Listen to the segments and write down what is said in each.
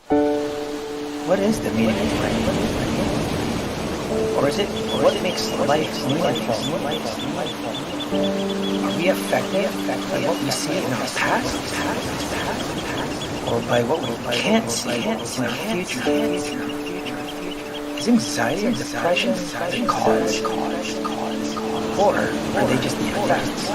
What is the meaning of life? Or is it what makes life meaningful? Are we affected by what we see in our past? Or by what we can't see in our future? Is anxiety or depression the cause? Or are they just the effects?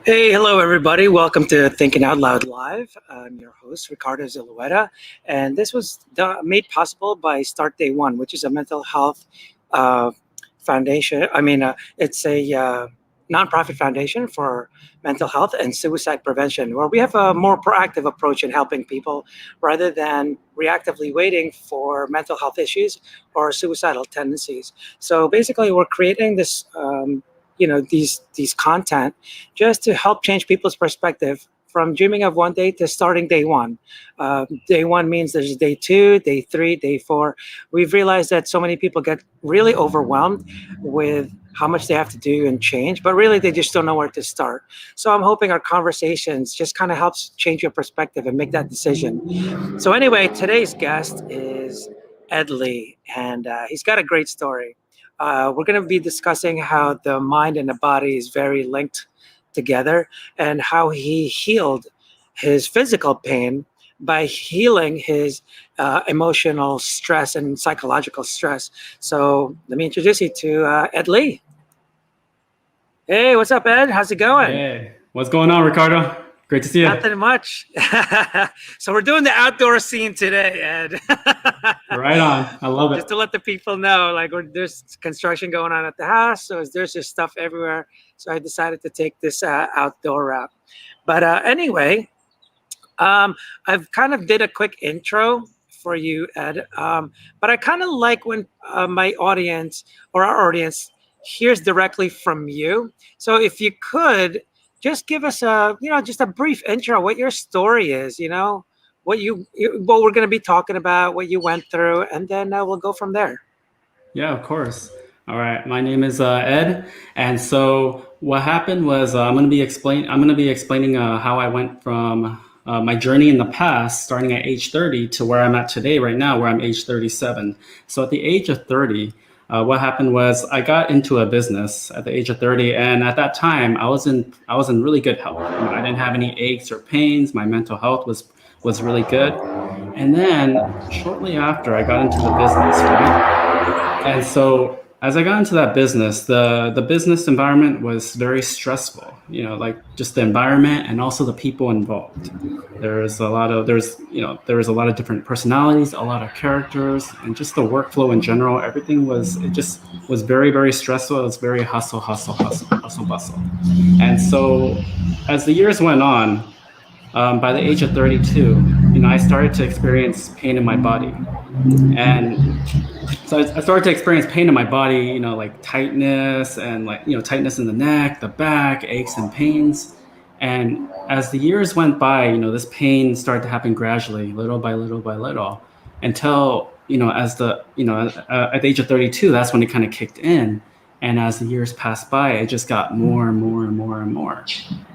Hey, hello everybody. Welcome to Thinking Out Loud Live. I'm your host, Ricardo Zulueta, and this was made possible by Start Day One, which is a mental health foundation. It's a nonprofit foundation for mental health and suicide prevention, where we have a more proactive approach in helping people rather than reactively waiting for mental health issues or suicidal tendencies. So basically, we're creating this. These content just to help change people's perspective from dreaming of one day to starting day one. Day one means there's day two, day three, day four. We've realized that so many people get really overwhelmed with how much they have to do and change, but really they just don't know where to start. So I'm hoping our conversations just kind of helps change your perspective and make that decision. So anyway, today's guest is Ed Lee, and he's got a great story. We're going to be discussing how the mind and the body is very linked together and how he healed his physical pain by healing his emotional stress and psychological stress. So let me introduce you to Ed Lee. Hey, what's up, Ed? How's it going? Hey, what's going on, Ricardo? Great to see you. Nothing much. So we're doing the outdoor scene today, Ed. Right on. I love it. Just to let the people know, like there's construction going on at the house, so there's just stuff everywhere. So I decided to take this outdoor route. But anyway, I've kind of did a quick intro for you, Ed. But I kind of like when my audience or our audience hears directly from you. So if you could just give us just a brief intro, what your story is, what what we're going to be talking about, what you went through, and then we'll go from there. Yeah, of course. All right. My name is Ed, and so what happened was I'm going to be explaining how I went from my journey in the past, starting at age 30, to where I'm at today, right now, where I'm age 37. So at the age of 30. What happened was I got into a business at the age of 30, and at that time I was in really good health. I didn't have any aches or pains. My mental health was really good. And then shortly after, I got into the business, right? And so as I got into that business, the business environment was very stressful. Like just the environment and also the people involved. There was a lot of different personalities, a lot of characters, and just the workflow in general. It just was very, very stressful. It was very hustle, bustle. And so as the years went on, by the age of 32, I started to experience pain in my body. And so I started to experience pain in my body, like tightness and tightness in the neck, the back, aches and pains. And as the years went by, this pain started to happen gradually, little by little by little, until, at the age of 32, that's when it kind of kicked in. And as the years passed by, it just got more and more and more and more.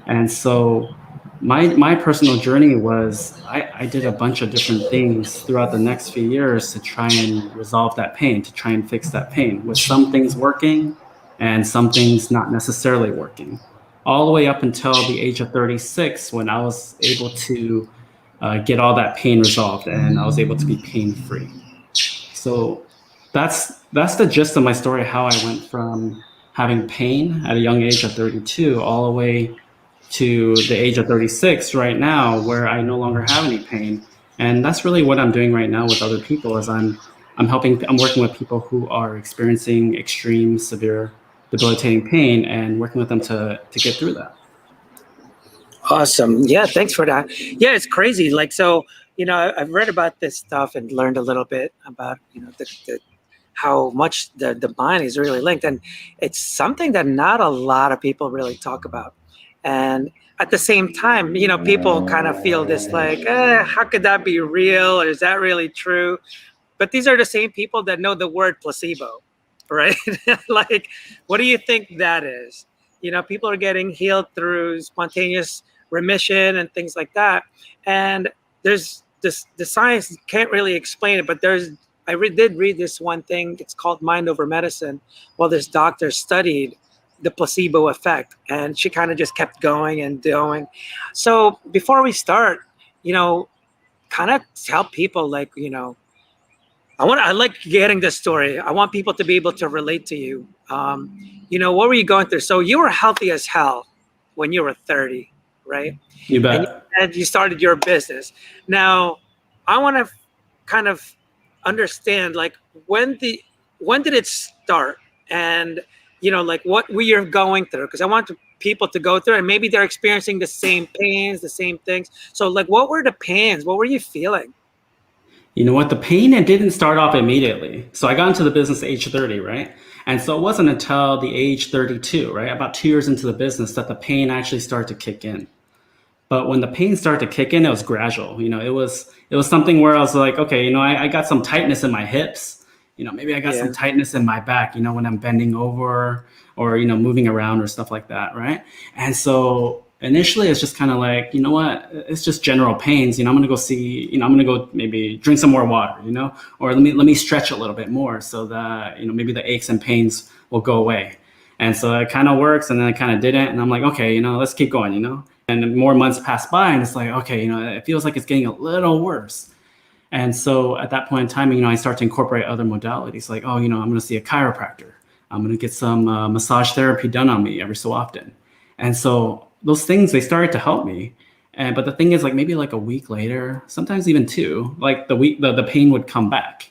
And so my personal journey was I did a bunch of different things throughout the next few years to try and resolve that pain, to try and fix that pain, with some things working and some things not necessarily working, all the way up until the age of 36, when I was able to get all that pain resolved and I was able to be pain-free. So that's the gist of my story, how I went from having pain at a young age of 32 all the way to the age of 36 right now, where I no longer have any pain. And that's really what I'm doing right now with other people, is I'm working with people who are experiencing extreme, severe, debilitating pain and working with them to get through that. Awesome. Yeah, thanks for that. Yeah, it's crazy. Like, so, I've read about this stuff and learned a little bit about, how much the mind is really linked. And it's something that not a lot of people really talk about. And at the same time, people kind of feel this like, how could that be real? Or is that really true? But these are the same people that know the word placebo, right? Like, what do you think that is? People are getting healed through spontaneous remission and things like that. And there's this, the science can't really explain it, but did read this one thing. It's called Mind Over Medicine. Well, this doctor studied the placebo effect, and she kind of just kept going and going. So before we start, you know, kind of tell people, like, I like getting this story. I want people to be able to relate to you. What were you going through? So you were healthy as hell when you were 30, right? You And you bet. said you started your business. Now, I want to kind of understand, like, when did it start, and like, what were you going through? Because I want people to go through, and maybe they're experiencing the same pains, the same things. So, like, what were the pains? What were you feeling? You know what? The pain, it didn't start off immediately. So I got into the business at age 30, right? And so it wasn't until the age 32, right? About 2 years into the business that the pain actually started to kick in. But when the pain started to kick in, it was gradual. It was something where I was like, okay, I got some tightness in my hips. Maybe I got some Yeah. tightness in my back, when I'm bending over or, moving around or stuff like that, right? And so initially it's just kind of like, you know what, it's just general pains. I'm gonna go see, I'm gonna go maybe drink some more water, or let me stretch a little bit more so that, maybe the aches and pains will go away. And so it kind of works, and then it kind of didn't. And I'm like, okay, let's keep going. And more months pass by, and it's like, okay, it feels like it's getting a little worse. And so at that point in time, I start to incorporate other modalities, like, oh, I'm going to see a chiropractor. I'm going to get some massage therapy done on me every so often. And so those things, they started to help me. But the thing is, like, maybe like a week later, sometimes even two, like the pain would come back.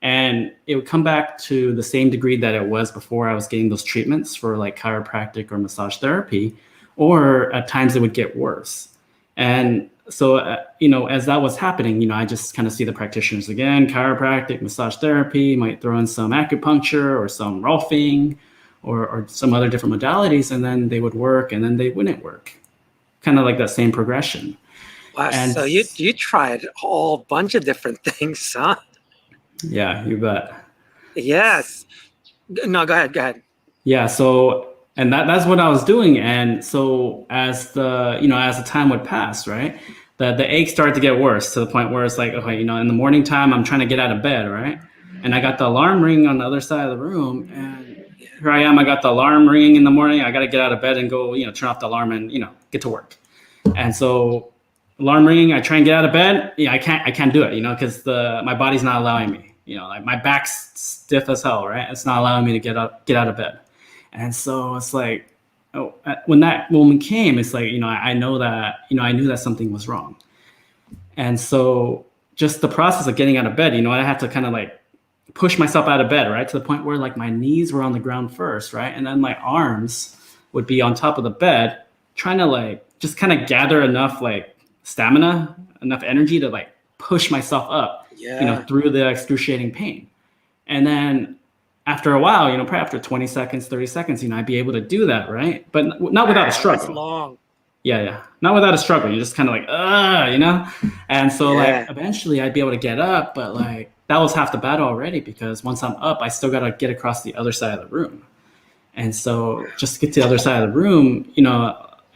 And it would come back to the same degree that it was before I was getting those treatments for like chiropractic or massage therapy, or at times it would get worse. And so, as that was happening, I just kind of see the practitioners again, chiropractic, massage therapy, might throw in some acupuncture or some rolfing or some other different modalities, and then they would work and then they wouldn't work. Kind of like that same progression. Wow. And So you tried a whole bunch of different things, huh? yeah, you bet. Yes. No, go ahead. Go ahead. Yeah, so and that's what I was doing. And so as the time would pass, right? The ache started to get worse to the point where it's like, okay, in the morning time I'm trying to get out of bed, right? And I got the alarm ringing on the other side of the room, and here I am, I got the alarm ringing in the morning. I got to get out of bed and go, turn off the alarm and, get to work. And so alarm ringing, I try and get out of bed. Yeah, I can't do it, because my body's not allowing me. Like my back's stiff as hell, right? It's not allowing me to get out of bed. And so it's like, oh, when that moment came, it's like, I know that, I knew that something was wrong. And so just the process of getting out of bed, I had to kind of like push myself out of bed, right? To the point where like my knees were on the ground first, right? And then my arms would be on top of the bed, trying to like just kind of gather enough like stamina, enough energy to like push myself up, Yeah. through the excruciating pain. And then after a while, probably after 20 seconds, 30 seconds, I'd be able to do that, right? But not without a Wow, that's struggle. long. Yeah, yeah. Not without a struggle. You're just kind of like, And so like Yeah. eventually I'd be able to get up, but like that was half the battle already, because once I'm up, I still got to get across the other side of the room. And so just to get to the other side of the room,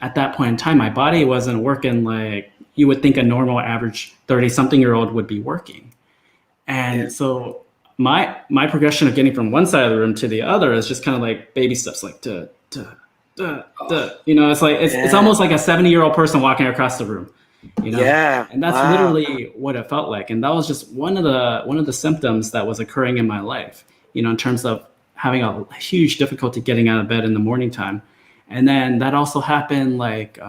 at that point in time, my body wasn't working like you would think a normal average 30-something-year-old would be working. Yeah. And so my progression of getting from one side of the room to the other is just kind of like baby steps, like it's like it's Yeah. almost like a 70-year-old person walking across the room, Yeah. and that's Wow. literally what it felt like. And that was just one of the symptoms that was occurring in my life, in terms of having a huge difficulty getting out of bed in the morning time. And then that also happened like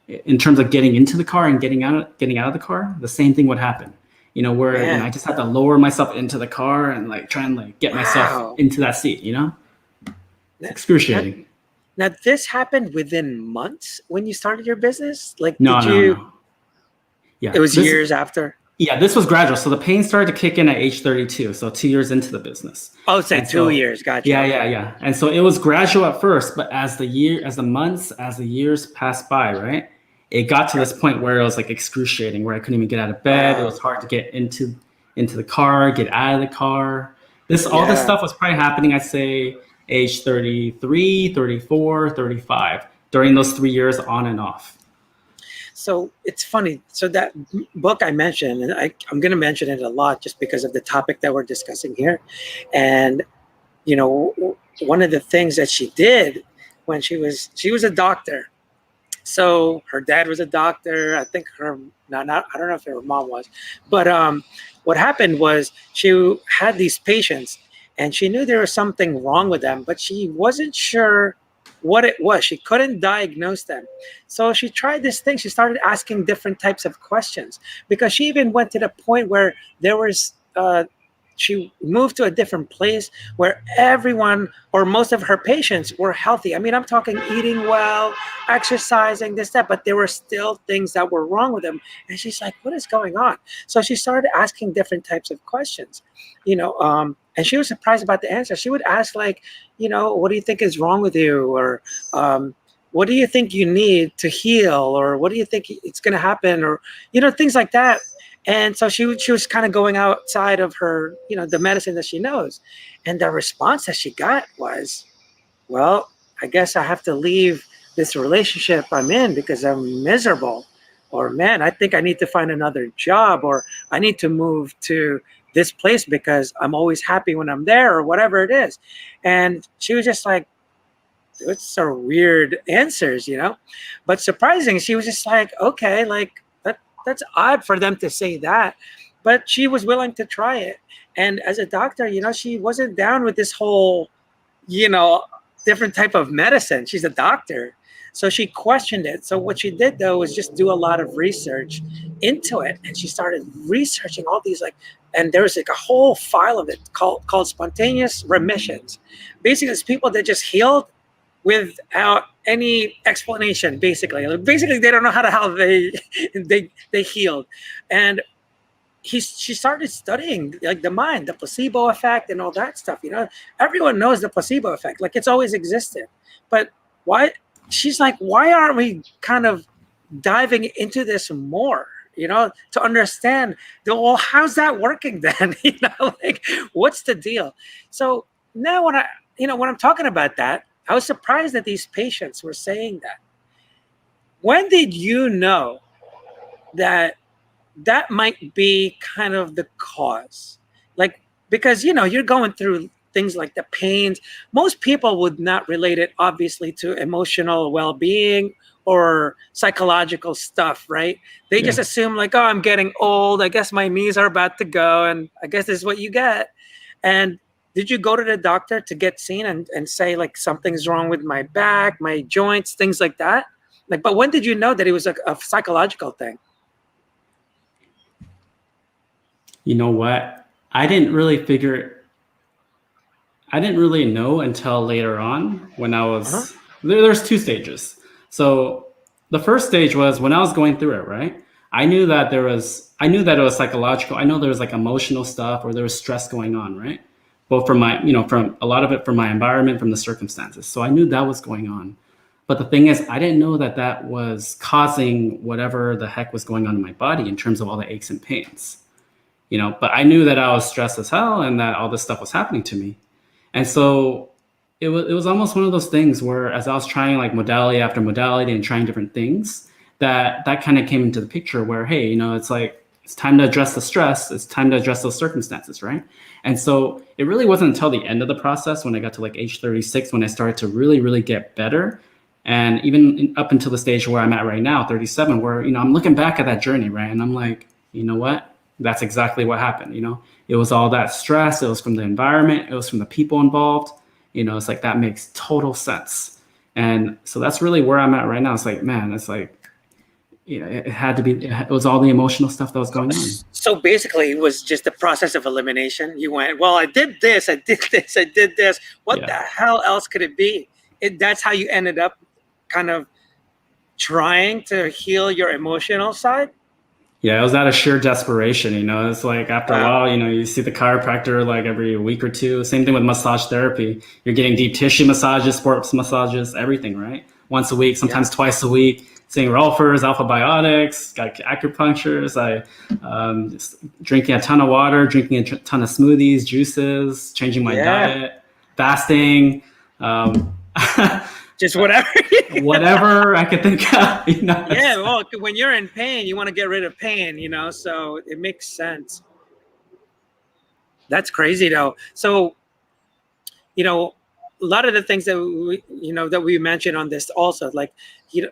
in terms of getting into the car and getting out of the car, the same thing would happen. Where Man. I just had to lower myself into the car and like try and like get myself Wow. into that seat. It's Now, now, excruciating. now this happened within months when you started your business? Like, No, did no, you, no. Yeah, it was years after? this was gradual. So the pain started to kick in at age 32, so 2 years into the business. Oh, say And two so years. Gotcha. yeah, yeah, Okay. yeah. And so it was gradual at first, but as the years passed by, right? It got to Okay. this point where it was like excruciating, where I couldn't even get out of bed. It Wow. was hard to get into the car, get out of the car. All this Yeah. stuff was probably happening, I'd say, age 33, 34, 35, during those 3 years on and off. So it's funny. So that book I mentioned, and I'm going to mention it a lot just because of the topic that we're discussing here. And, one of the things that she did when she was a doctor. So her dad was a doctor. I think not I don't know if her mom was, but what happened was she had these patients, and she knew there was something wrong with them, but she wasn't sure what it was. She couldn't diagnose them. So she tried this thing. She started asking different types of questions, because she even went to the point where there was. She moved to a different place where everyone or most of her patients were healthy. I mean, I'm talking eating well, exercising, this, that, but there were still things that were wrong with them. And she's like, what is going on? So she started asking different types of questions, and she was surprised about the answer. She would ask, like, what do you think is wrong with you? Or, what do you think you need to heal? Or what do you think it's going to happen? Or, things like that. And so she was kind of going outside of her, the medicine that she knows. And the response that she got was, well, I guess I have to leave this relationship I'm in because I'm miserable. Or, man, I think I need to find another job, or I need to move to this place because I'm always happy when I'm there, or whatever it is. And she was just like, it's are weird answers, But surprising, she was just like, okay, like that's odd for them to say that. But she was willing to try it. And as a doctor, she wasn't down with this whole, you know, different type of medicine. She's a doctor. So she questioned it. So what she did though was just do a lot of research into it. And she started researching all these and there was like a whole file of it called spontaneous remissions. Basically, it's people that just healed without any explanation. Basically, they don't know how they healed. And she started studying like the mind, the placebo effect, and all that stuff. Everyone knows the placebo effect, like it's always existed. But why? She's like, why aren't we kind of diving into this more? To understand. Well, how's that working then? Like, what's the deal? So now when I'm talking about that, I was surprised that these patients were saying that. When did you know that might be kind of the cause? Like, because, you're going through things like the pains. Most people would not relate it, obviously, to emotional well-being or psychological stuff, right? They just assume like, oh, I'm getting old. I guess my knees are about to go. And I guess this is what you get. And did you go to the doctor to get seen and say like something's wrong with my back, my joints, things like that? Like, but when did you know that it was a psychological thing? You know what? I didn't really know until later on when I was there's two stages. So the first stage was when I was going through it, right? I knew that it was psychological. I know there was like emotional stuff or there was stress going on, right? Both from from a lot of it from my environment, from the circumstances. So I knew that was going on. But the thing is, I didn't know that was causing whatever the heck was going on in my body in terms of all the aches and pains. But I knew that I was stressed as hell and that all this stuff was happening to me. And so it was almost one of those things where as I was trying like modality after modality and trying different things, that kind of came into the picture where, hey, it's like, it's time to address the stress. It's time to address those circumstances, right? And so it really wasn't until the end of the process when I got to like age 36 when I started to really, really get better. And even up until the stage where I'm at right now, 37, where, I'm looking back at that journey, right? And I'm like, you know what? That's exactly what happened. It was all that stress. It was from the environment. It was from the people involved. It's like, that makes total sense. And so that's really where I'm at right now. It's like, man, it's like, it had to be, it was all the emotional stuff that was going on. So basically it was just the process of elimination. You went, well, I did this, I did this, I did this. What the hell else could it be? That's how you ended up kind of trying to heal your emotional side? Yeah, it was out of sheer desperation. It's like after a while, you see the chiropractor like every week or two. Same thing with massage therapy. You're getting deep tissue massages, sports massages, everything, right? Once a week, sometimes twice a week. Seeing rolfers, alpha biotics, got acupunctures. Just drinking a ton of water, drinking a ton of smoothies, juices, changing my diet, fasting. Um, Just whatever. whatever I could think of, Yeah, well, when you're in pain, you want to get rid of pain, so it makes sense. That's crazy though. So, you know, a lot of the things that we mentioned on this also, like,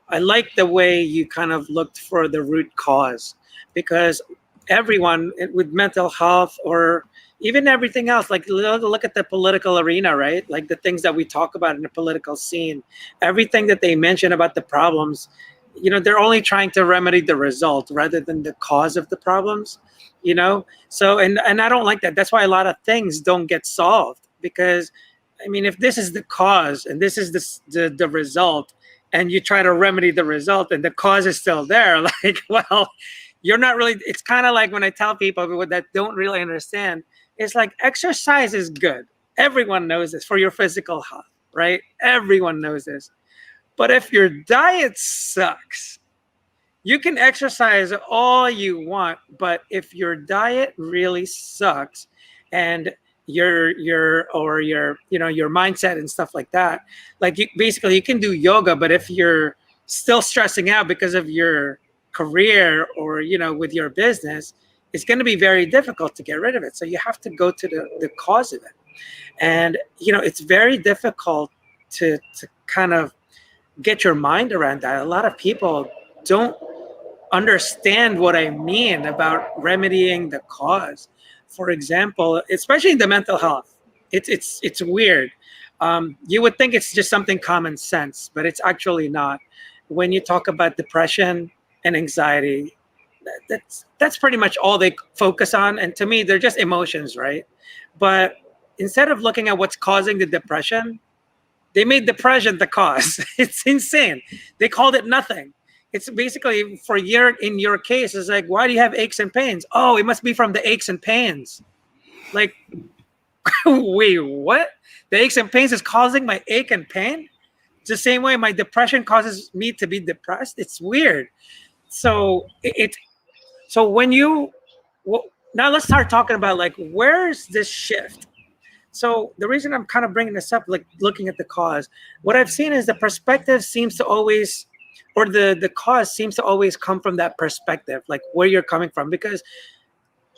I like the way you kind of looked for the root cause, because everyone with mental health, or even everything else, like, look at the political arena, right? Like the things that we talk about in the political scene, everything that they mention about the problems, they're only trying to remedy the result rather than the cause of the problems. So, and I don't like that. That's why a lot of things don't get solved, because I mean, if this is the cause and this is the result, and you try to remedy the result and the cause is still there, like, well, you're not really. It's kind of like when I tell people that don't really understand, it's like exercise is good. Everyone knows this for your physical health, right? Everyone knows this. But if your diet sucks, you can exercise all you want, but if your diet really sucks, and your mindset and stuff like that, like, basically you can do yoga, but if you're still stressing out because of your career, or with your business, it's going to be very difficult to get rid of it. So you have to go to the cause of it. And it's very difficult to kind of get your mind around that. A lot of people don't understand what I mean about remedying the cause. For example, especially in the mental health, it's weird. You would think it's just something common sense, but it's actually not. When you talk about depression and anxiety, that's pretty much all they focus on, and to me, they're just emotions, right? But instead of looking at what's causing the depression, they made depression the cause. It's insane. They called it nothing. It's basically, in your case, it's like, why do you have aches and pains? Oh, it must be from the aches and pains. Like, wait, what? The aches and pains is causing my ache and pain? It's the same way my depression causes me to be depressed. It's weird. So so when now let's start talking about, like, where's this shift? So the reason I'm kind of bringing this up, like looking at the cause, what I've seen is the perspective seems to always, or the cause seems to always come from that perspective, like where you're coming from, because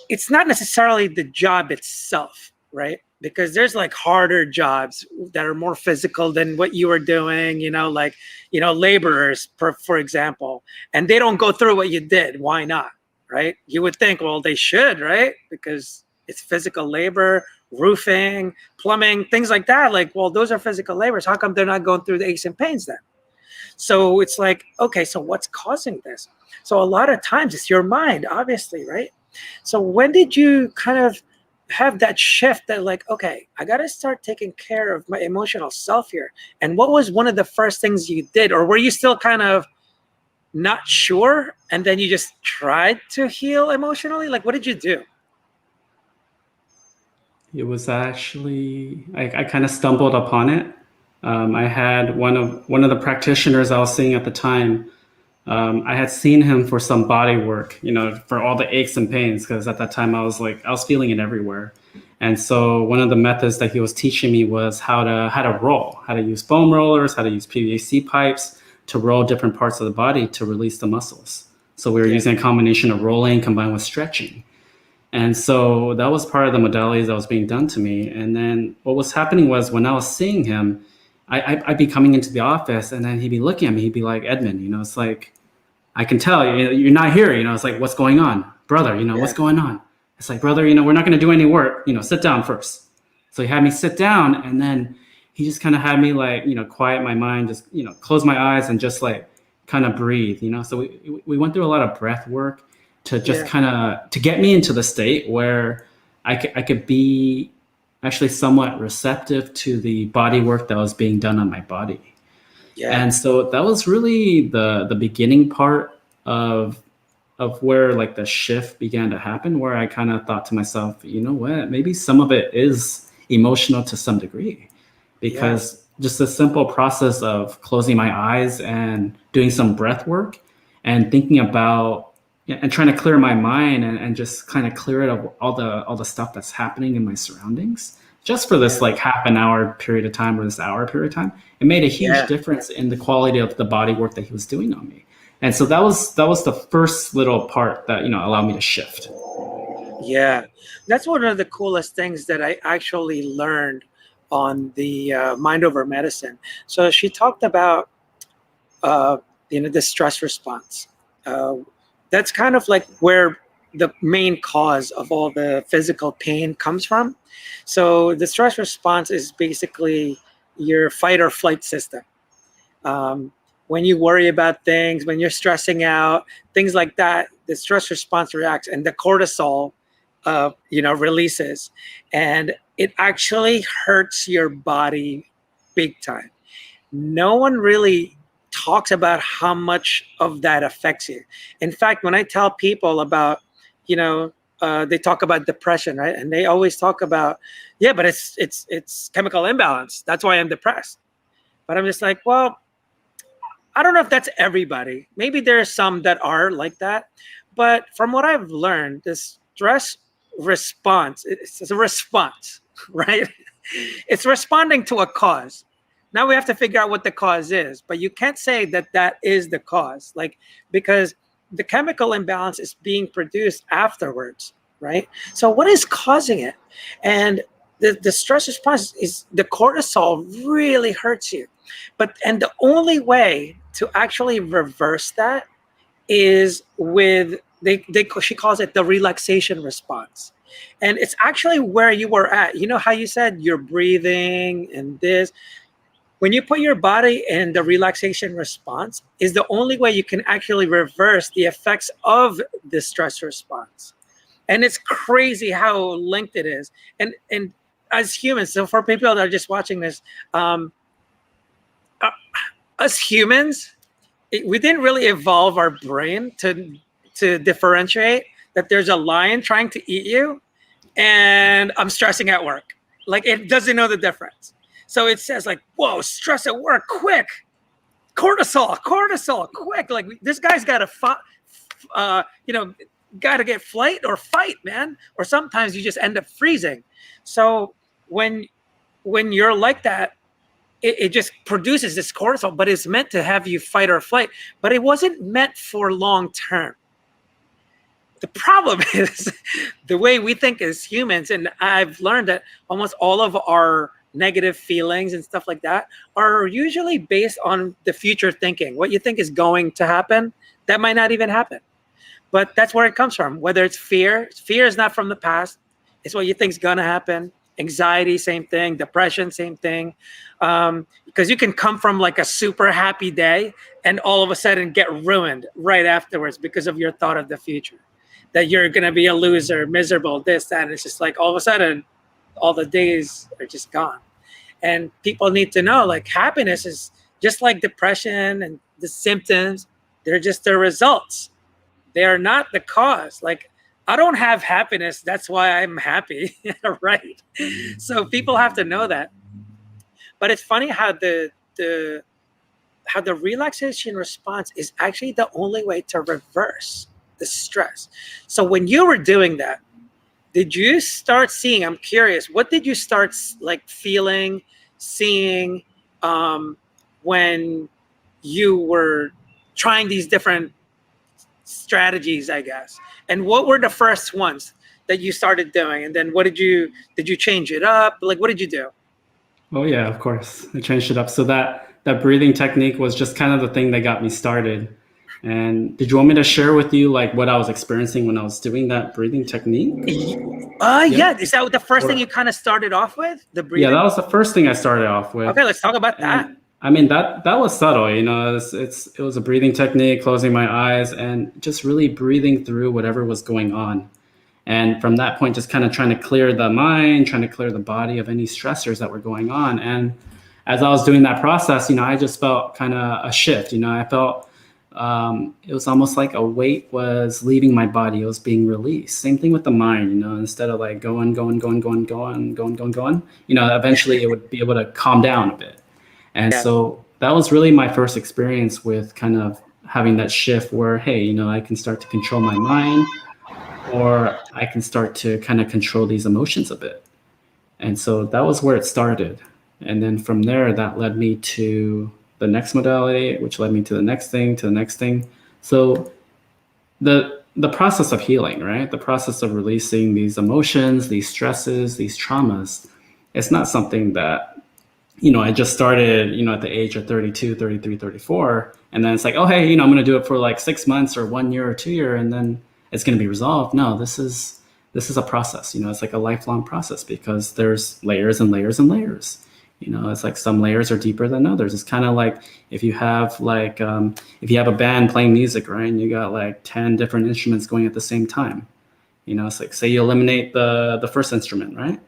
it's not necessarily the job itself, right? Because there's like harder jobs that are more physical than what you were doing, like, laborers, for example, and they don't go through what you did. Why not? Right? You would think, well, they should, right? Because it's physical labor, roofing, plumbing, things like that. Like, well, those are physical labors. How come they're not going through the aches and pains then? So it's like, okay, so what's causing this? So a lot of times it's your mind, obviously, right? So when did you kind of have that shift that, like, okay, I got to start taking care of my emotional self here? And what was one of the first things you did? Or were you still kind of not sure and then you just tried to heal emotionally? Like, what did you do? it was actually I kind of stumbled upon it. I had one of the practitioners I was seeing at the time. I had seen him for some body work, for all the aches and pains, because at that time I was feeling it everywhere. And so one of the methods that he was teaching me was how to roll, how to use foam rollers, how to use PVC pipes to roll different parts of the body to release the muscles. So we were Yeah. using a combination of rolling combined with stretching. And so that was part of the modalities that was being done to me. And then what was happening was, when I was seeing him, I'd be coming into the office, and then he'd be looking at me. He'd be like, "Edmund, it's like, I can tell you're not here. It's like, what's going on, brother? What's Yeah. going on?" It's like, "Brother, we're not going to do any work. Sit down first." So he had me sit down, and then he just kind of had me, like, quiet my mind, just, close my eyes and just, like, kind of breathe. So we went through a lot of breath work to just Yeah. kind of to get me into the state where I could be actually somewhat receptive to the body work that was being done on my body. Yeah. And so that was really the beginning part of where, like, the shift began to happen, where I kind of thought to myself, you know what, maybe some of it is emotional to some degree, Yeah. because just the simple process of closing my eyes and doing some breath work and thinking about, and trying to clear my mind, and just kind of clear it of all the stuff that's happening in my surroundings, just for this Yeah. like half an hour period of time or this hour period of time, it made a huge Yeah. difference in the quality of the body work that he was doing on me. And so that was the first little part that allowed me to shift. Yeah, that's one of the coolest things that I actually learned on the Mind Over Medicine. So she talked about uh, the stress response. Uh, that's kind of like where the main cause of all the physical pain comes from. So the stress response is basically your fight or flight system. Um, when you worry about things, when you're stressing out, things like that, the stress response reacts, and the cortisol, releases, and it actually hurts your body big time. No one really talks about how much of that affects you. In fact, when I tell people about, they talk about depression, right? And they always talk about, yeah, but it's chemical imbalance. That's why I'm depressed. But I'm just like, well, I don't know if that's everybody. Maybe there are some that are like that. But from what I've learned, the stress response, it's a response, right? It's responding to a cause. Now we have to figure out what the cause is, but you can't say that that is the cause, like, because the chemical imbalance is being produced afterwards, right? So what is causing it? And the stress response is the cortisol really hurts you. And the only way to actually reverse that is with she calls it the relaxation response. And it's actually where you were at. You know how you said you're breathing and this, when you put your body in the relaxation response is the only way you can actually reverse the effects of the stress response. And it's crazy how linked it is. And as humans, so for people that are just watching this, um, uh, us humans, we didn't really evolve our brain to differentiate that there's a lion trying to eat you and I'm stressing at work. Like, it doesn't know the difference. So it says like, whoa, stress at work, quick, cortisol, quick. Like, this guy's got to uh, you know, got to get flight or fight, man. Or sometimes you just end up freezing. So when you're like that, it just produces this cortisol, but it's meant to have you fight or flight. But it wasn't meant for long term. The problem is the way we think as humans, and I've learned that almost all of our negative feelings and stuff like that are usually based on the future thinking. What you think is going to happen, that might not even happen. But that's where it comes from. Whether it's fear is not from the past. It's what you think is going to happen. Anxiety, same thing. Depression, same thing. Because you can come from like a super happy day and all of a sudden get ruined right afterwards because of your thought of the future. That you're going to be a loser, miserable, this, that. And it's just like all of a sudden, all the days are just gone. And people need to know, like, happiness is just like depression and the symptoms. They're just the results. They are not the cause. Like, I don't have happiness. That's why I'm happy. Right. So people have to know that. But it's funny how the relaxation response is actually the only way to reverse the stress. So when you were doing that, did you start seeing, I'm curious, what did you start like feeling, seeing, when you were trying these different strategies, I guess? And what were the first ones that you started doing? And then did you change it up? Like, what did you do? Oh yeah, of course. I changed it up. So that breathing technique was just kind of the thing that got me started. And did you want me to share with you like what I was experiencing when I was doing that breathing technique? Yeah. Yeah. Is that the first thing you Or kind of started off with? The yeah, that breathing? was the first thing I started off with. Okay, let's talk about that. And I mean that was subtle, it was a breathing technique, closing my eyes and just really breathing through whatever was going on. And from that point, just kind of trying to clear the mind, trying to clear the body of any stressors that were going on. And as I was doing that process, I just felt kind of a shift. I felt it was almost like a weight was leaving my body. It was being released. Same thing with the mind, instead of like going, eventually it would be able to calm down a bit. And Yeah. so that was really my first experience with kind of having that shift where, hey, I can start to control my mind or I can start to kind of control these emotions a bit. And so that was where it started. And then from there, that led me to the next modality, which led me to the next thing, to the next thing. So the process of healing, right? The process of releasing these emotions, these stresses, these traumas, it's not something that, I just started, at the age of 32, 33, 34. And then it's like, oh, hey, I'm going to do it for like 6 months or 1 year or 2 year, and then it's going to be resolved. No, this is a process. It's like a lifelong process because there's layers and layers and layers. It's like some layers are deeper than others. It's kind of like if you have a band playing music, right? And you got like 10 different instruments going at the same time. It's like, say you eliminate the first instrument, right?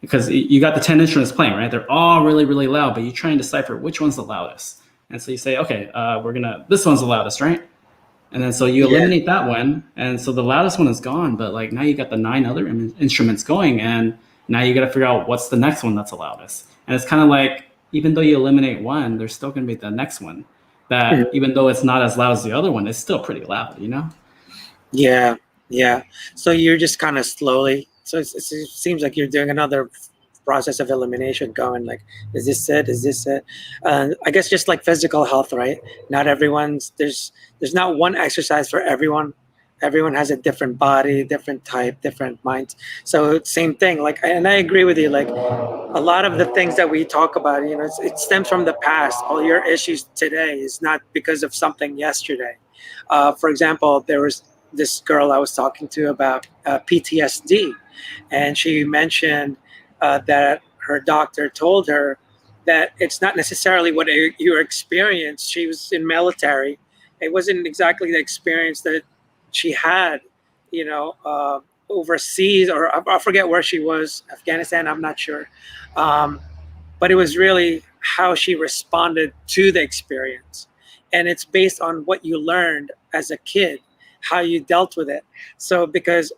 Because you got the 10 instruments playing, right? They're all really, really loud, but you try and decipher which one's the loudest. And so you say, okay, this one's the loudest, right? And then so you Yeah. eliminate that one, and so the loudest one is gone. But like now you got the 9 other instruments going, and now you got to figure out what's the next one that's the loudest. And it's kind of like even though you eliminate one, there's still going to be the next one that Mhm. even though it's not as loud as the other one, it's still pretty loud. Yeah. Yeah. So you're just kind of slowly. So it seems like you're doing another process of elimination, going like, is this it? Is this it? I guess just like physical health, right? Not everyone's there's not one exercise for everyone. Everyone has a different body, different type, different minds. So same thing. Like, and I agree with you. Like, a lot of the things that we talk about, it stems from the past. All your issues today is not because of something yesterday. For example, there was this girl I was talking to about PTSD, and she mentioned that her doctor told her that it's not necessarily what you experienced. She was in military. It wasn't exactly the experience that she had, overseas, or I forget where she was, Afghanistan, I'm not sure. Um, but it was really how she responded to the experience. And it's based on what you learned as a kid, how you dealt with it. So, because,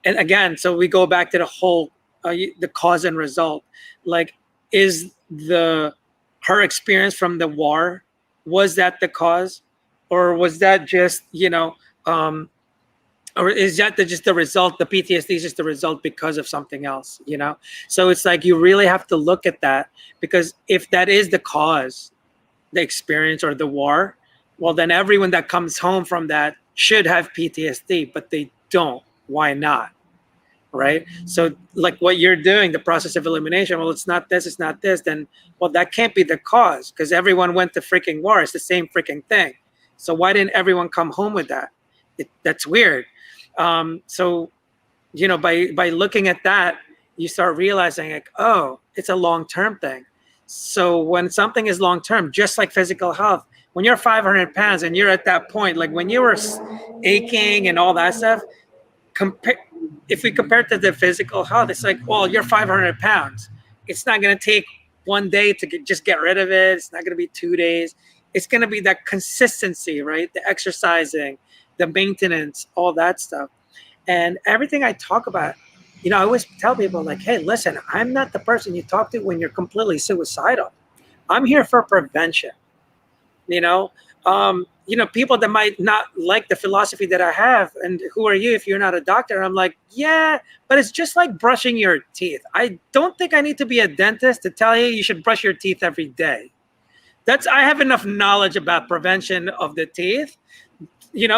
and again, so we go back to the whole, the cause and result. Like, is her experience from the war, was that the cause? Or was that just, or is that just the result? The PTSD is just the result because of something else. So it's like you really have to look at that, because if that is the cause, the experience or the war, well, then everyone that comes home from that should have PTSD, but they don't. Why not? Right? So, like what you're doing, the process of elimination, well, it's not this, it's not this, then, well, that can't be the cause, because everyone went to freaking war. It's the same freaking thing. So why didn't everyone come home with that? That's weird. So, by looking at that, you start realizing, like, oh, it's a long-term thing. So when something is long-term, just like physical health, when you're 500 pounds and you're at that point, like when you were aching and all that stuff, compare if we compare it to the physical health, it's like, well, you're 500 pounds. It's not going to take one day to just get rid of it. It's not going to be 2 days. It's going to be that consistency, right? The exercising, the maintenance, all that stuff. And everything I talk about, I always tell people, like, hey, listen, I'm not the person you talk to when you're completely suicidal. I'm here for prevention. you know people that might not like the philosophy that I have, and who are you if you're not a doctor? I'm like, yeah, but it's just like brushing your teeth. I don't think I need to be a dentist to tell you should brush your teeth every day. I have enough knowledge about prevention of the teeth,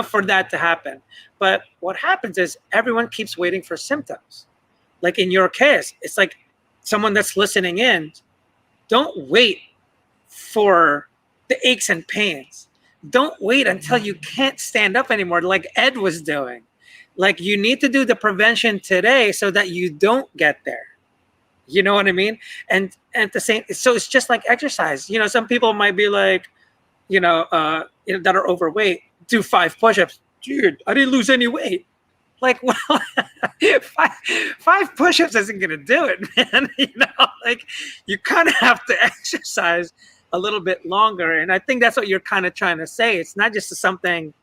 for that to happen. But what happens is everyone keeps waiting for symptoms. Like in your case, it's like someone that's listening in, don't wait for the aches and pains. Don't wait until you can't stand up anymore, like Ed was doing. Like, you need to do the prevention today so that you don't get there. You know what I mean? And the same. So it's just like exercise. Some people might be like, that are overweight, do 5 push-ups. Dude, I didn't lose any weight. Like, well, five, 5 push-ups isn't gonna do it, man. Like, you kind of have to exercise a little bit longer, and I think that's what you're kind of trying to say. It's not just something.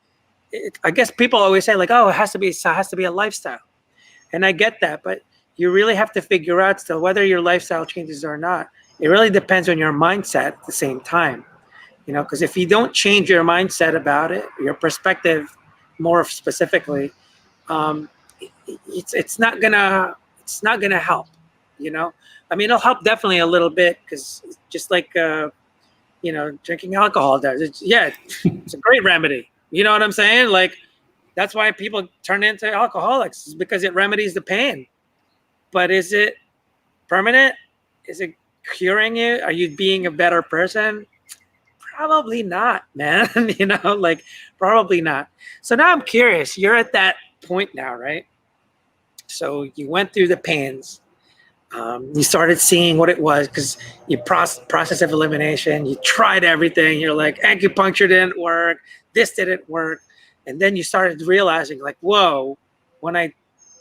I guess people always say, like, oh, it has to be a lifestyle, and I get that, but you really have to figure out still whether your lifestyle changes or not. It really depends on your mindset at the same time, because if you don't change your mindset about it, your perspective, more specifically, um, it's not gonna help. you know. I mean, it'll help definitely a little bit, because just like drinking alcohol does. It's a great remedy. You know what I'm saying? Like, that's why people turn into alcoholics, is because it remedies the pain. But is it permanent? Is it curing you? Are you being a better person? Probably not, man. Like, probably not. So now I'm curious. You're at that point now, right? So you went through the pains. You started seeing what it was, because you process of elimination. You tried everything. You're like, acupuncture didn't work. This didn't work. And then you started realizing, like, whoa, when I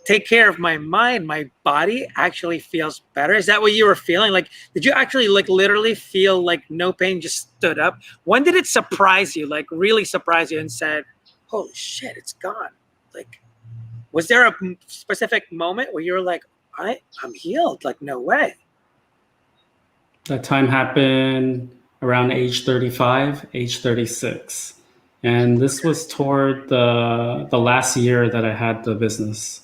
take care of my mind, my body actually feels better. Is that what you were feeling? Like, did you actually, like, literally feel like no pain just stood up? When did it surprise you, like really surprise you, and said, holy shit, it's gone? Like, was there a specific moment where you were like, I'm healed? Like, no way. That time happened around age 35, age 36. And this was toward the last year that I had the business.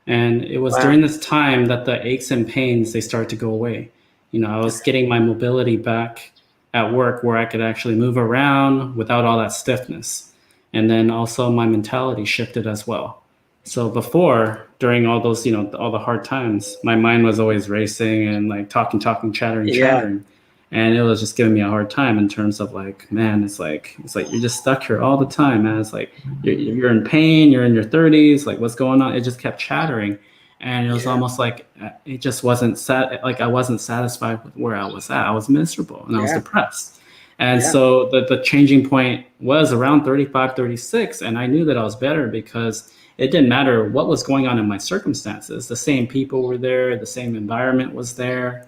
And it was Wow. during this time that the aches and pains, they started to go away. I was getting my mobility back at work, where I could actually move around without all that stiffness. And then also my mentality shifted as well. So before, during all those, all the hard times, my mind was always racing and like talking, chattering, Yeah. chattering. And it was just giving me a hard time in terms of like, man, it's like you're just stuck here all the time, man. It's like you're in pain, you're in your 30s, like what's going on? It just kept chattering. And it was Yeah. almost like it just wasn't like I wasn't satisfied with where I was at. I was miserable and I was Yeah. depressed. And Yeah. so the changing point was around 35, 36. And I knew that I was better, because it didn't matter what was going on in my circumstances. The same people were there, the same environment was there,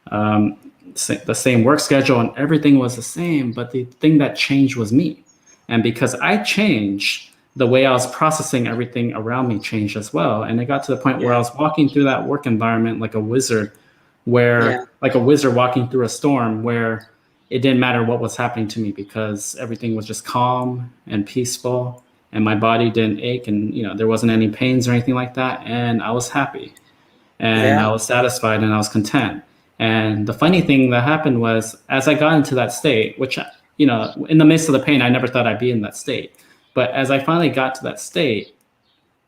um, the same work schedule, and everything was the same. But the thing that changed was me. And because I changed, the way I was processing everything around me changed as well. And it got to the point where I Yeah. was walking through that work environment like a wizard, Yeah. like a wizard walking through a storm, where it didn't matter what was happening to me, because everything was just calm and peaceful, and my body didn't ache, and there wasn't any pains or anything like that, and I was happy, and Yeah. I was satisfied, and I was content. And the funny thing that happened was, as I got into that state, which, in the midst of the pain, I never thought I'd be in that state. But as I finally got to that state,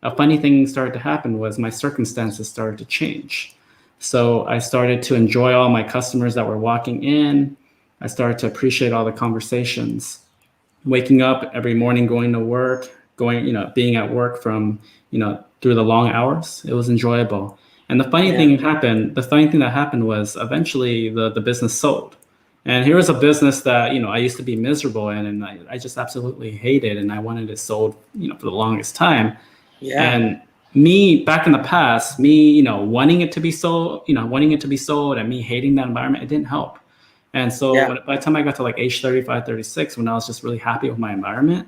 a funny thing started to happen was my circumstances started to change. So I started to enjoy all my customers that were walking in. I started to appreciate all the conversations. Waking up every morning, going to work, being at work from, through the long hours, it was enjoyable. And Yeah. the funny thing that happened was, eventually the business sold. And here was a business that, I used to be miserable in, and I just absolutely hated, and I wanted it sold, for the longest time. Yeah. And me back in the past, me, wanting it to be sold, and me hating that environment, it didn't help. And so Yeah. by the time I got to like age 35, 36, when I was just really happy with my environment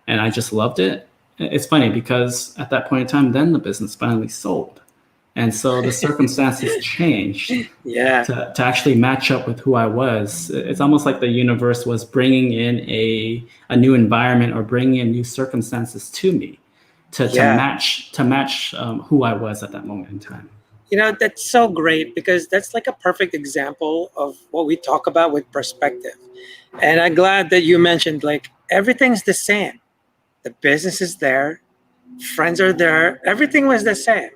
and I just loved it, it's funny because at that point in time, then the business finally sold. And so the circumstances changed Yeah. to actually match up with who I was. It's almost like the universe was bringing in a new environment, or bringing in new circumstances to me Yeah. to match who I was at that moment in time. That's so great, because that's like a perfect example of what we talk about with perspective. And I'm glad that you mentioned, like, everything's the same. The business is there, friends are there, everything was the same.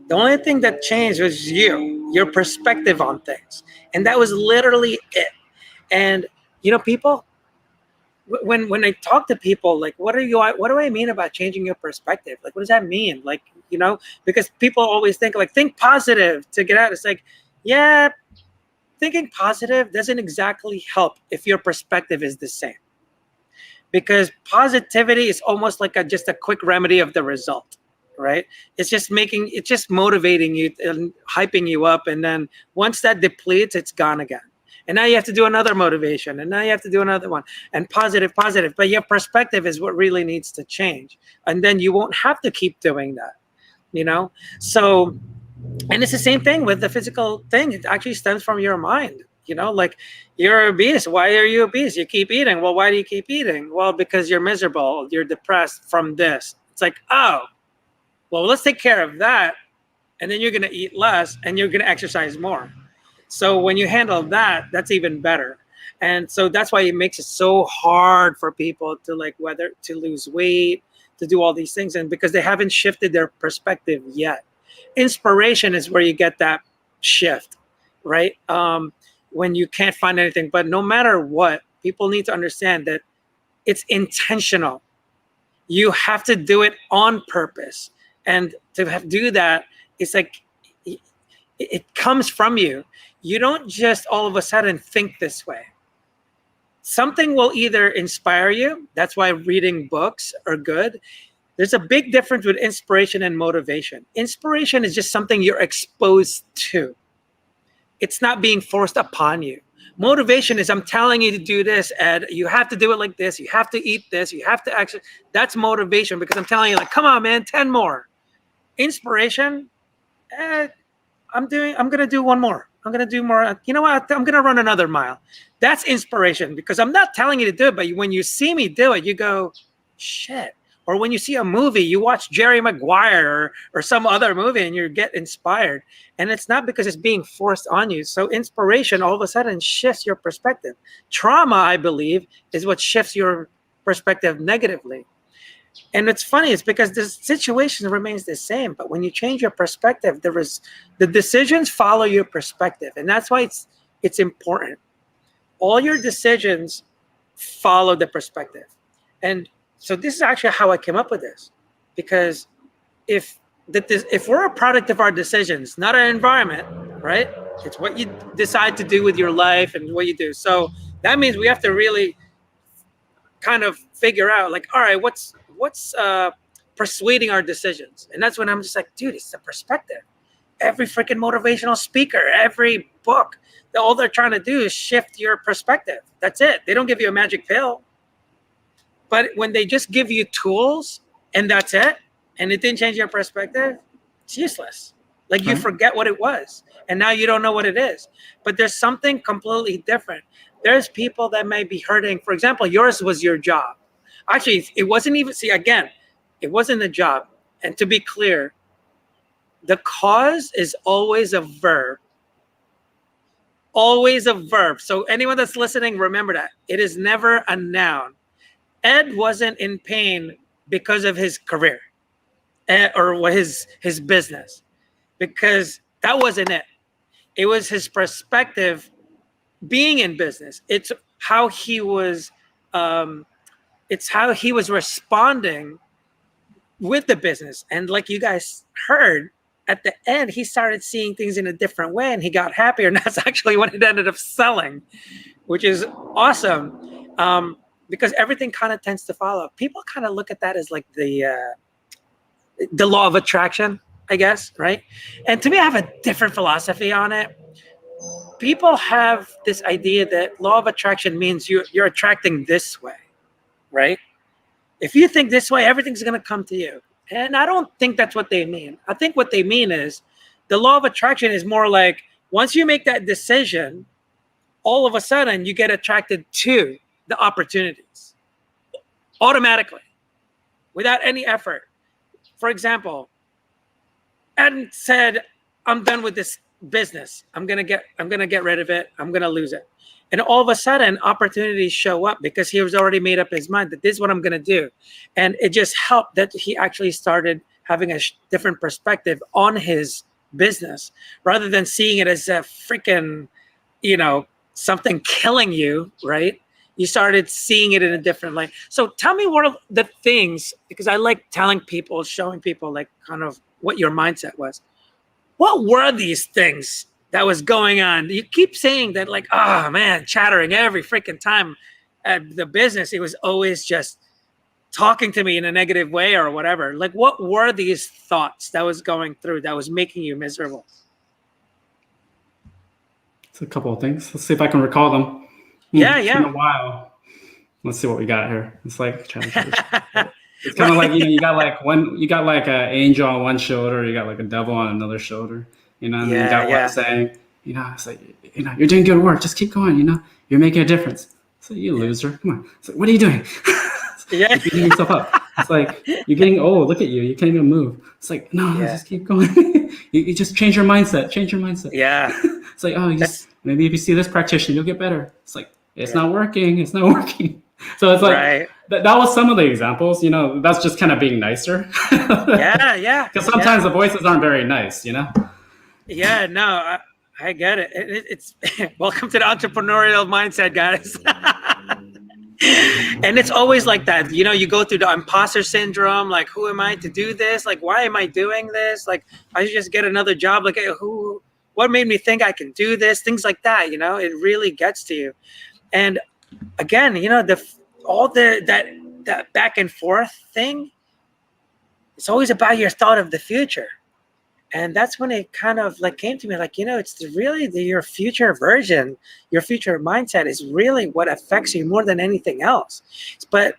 The only thing that changed was your perspective on things. And that was literally it. And people, when I talk to people, like, what do I mean about changing your perspective? Like, what does that mean? Like, because people always think positive to get out. It's like, yeah, thinking positive doesn't exactly help if your perspective is the same, because positivity is almost like just a quick remedy of the result, right? It's just motivating you and hyping you up, and then once that depletes, it's gone again. And now you have to do another motivation, and now you have to do another one, and positive. But your perspective is what really needs to change, and then you won't have to keep doing that. So, and it's the same thing with the physical thing. It actually stems from your mind. Like, you're obese. Why are you obese? You keep eating. Well, why do you keep eating? Well, because you're miserable. You're depressed from this. It's like, oh, well, let's take care of that. and then you're going to eat less and you're going to exercise more. So when you handle that, that's even better. And so that's why it makes it so hard for people to like whether to lose weight, to do all these things, and because they haven't shifted their perspective yet. Inspiration is where you get that shift, right? When you can't find anything, but no matter what, people need to understand that it's intentional. You have to do it on purpose, and do that, it's like it comes from you. You don't just all of a sudden think this way. Something will either inspire you. That's why reading books are good. There's a big difference with inspiration and motivation. Inspiration is just something you're exposed to. It's not being forced upon you. Motivation is I'm telling you to do this, Ed. You have to do it like this. You have to eat this. You have to actually. That's motivation because I'm telling you, like, come on, man, 10 more. Inspiration, I'm gonna do one more. I'm gonna do more. You know what? I'm gonna run another mile. That's inspiration because I'm not telling you to do it, but when you see me do it, you go, shit. Or when you see a movie, you watch Jerry Maguire or some other movie and you get inspired. And it's not because it's being forced on you. So inspiration all of a sudden shifts your perspective. Trauma, I believe, is what shifts your perspective negatively. And it's funny, it's because the situation remains the same, but when you change your perspective, the decisions follow your perspective, and that's why it's important. All your decisions follow the perspective, and so this is actually how I came up with this, because if we're a product of our decisions, not our environment, right? It's what you decide to do with your life and what you do. So that means we have to really kind of figure out like, all right, what's persuading our decisions. And that's when I'm just like, dude, it's the perspective. Every freaking motivational speaker, every book, all they're trying to do is shift your perspective. That's it. They don't give you a magic pill. But when they just give you tools and that's it, and it didn't change your perspective, it's useless. Like you forget what it was, and now you don't know what it is. But there's something completely different. There's people that may be hurting. For example, yours was your job. Actually, it wasn't even, see, again, it wasn't a job. And to be clear, the cause is always a verb. Always a verb. So anyone that's listening, remember that. It is never a noun. Ed wasn't in pain because of his career or his business, because that wasn't it. It was his perspective being in business. It's how he was responding with the business. And like you guys heard, at the end, he started seeing things in a different way and he got happier. And that's actually what it ended up selling, which is awesome. Because everything kind of tends to follow. People kind of look at that as like the law of attraction, I guess, right? And to me, I have a different philosophy on it. People have this idea that law of attraction means you're attracting this way, right? If you think this way, everything's going to come to you. And I don't think that's what they mean. I think what they mean is the law of attraction is more like once you make that decision, all of a sudden you get attracted to the opportunities automatically without any effort. For example, Ed said, I'm done with this business. I'm gonna get rid of it. I'm gonna lose it. And all of a sudden opportunities show up because he was already made up his mind that this is what I'm gonna do. And it just helped that he actually started having a different perspective on his business rather than seeing it as a freaking, something killing you, right? You started seeing it in a different light. So tell me what are the things, because I like telling people, showing people like kind of what your mindset was. What were these things that was going on? You keep saying that like, oh man, chattering every freaking time at the business. It was always just talking to me in a negative way or whatever. Like what were these thoughts that was going through that was making you miserable? It's a couple of things. Let's see if I can recall them. Yeah. It's been a while. Let's see what we got here. It's like it's kind of Right. like you got like an angel on one shoulder, you got like a devil on another shoulder, and then you got one saying, it's like you're doing good work, just keep going, you're making a difference. So you loser, come on. It's like, what are you doing? Yeah. You're beating yourself up. It's like, you're getting old. Look at you. You can't even move. It's like, no, Yeah. just keep going. You just change your mindset. Change your mindset. Yeah. It's like, oh, you just That's maybe if you see this practitioner, you'll get better. It's like, it's yeah. not working. It's not working. So it's like Right. that was some of the examples. That's just kind of being nicer. Yeah. Yeah. Because Yeah. sometimes the voices aren't very nice. Yeah. No, I get it. It's welcome to the entrepreneurial mindset, guys. And it's always like that. You go through the imposter syndrome. Like, who am I to do this? Like, why am I doing this? Like, I should just get another job. Like, what made me think I can do this? Things like that. It really gets to you. And again, all that back and forth thing. It's always about your thought of the future. And that's when it kind of like came to me, like, it's really your future version, your future mindset is really what affects you more than anything else. But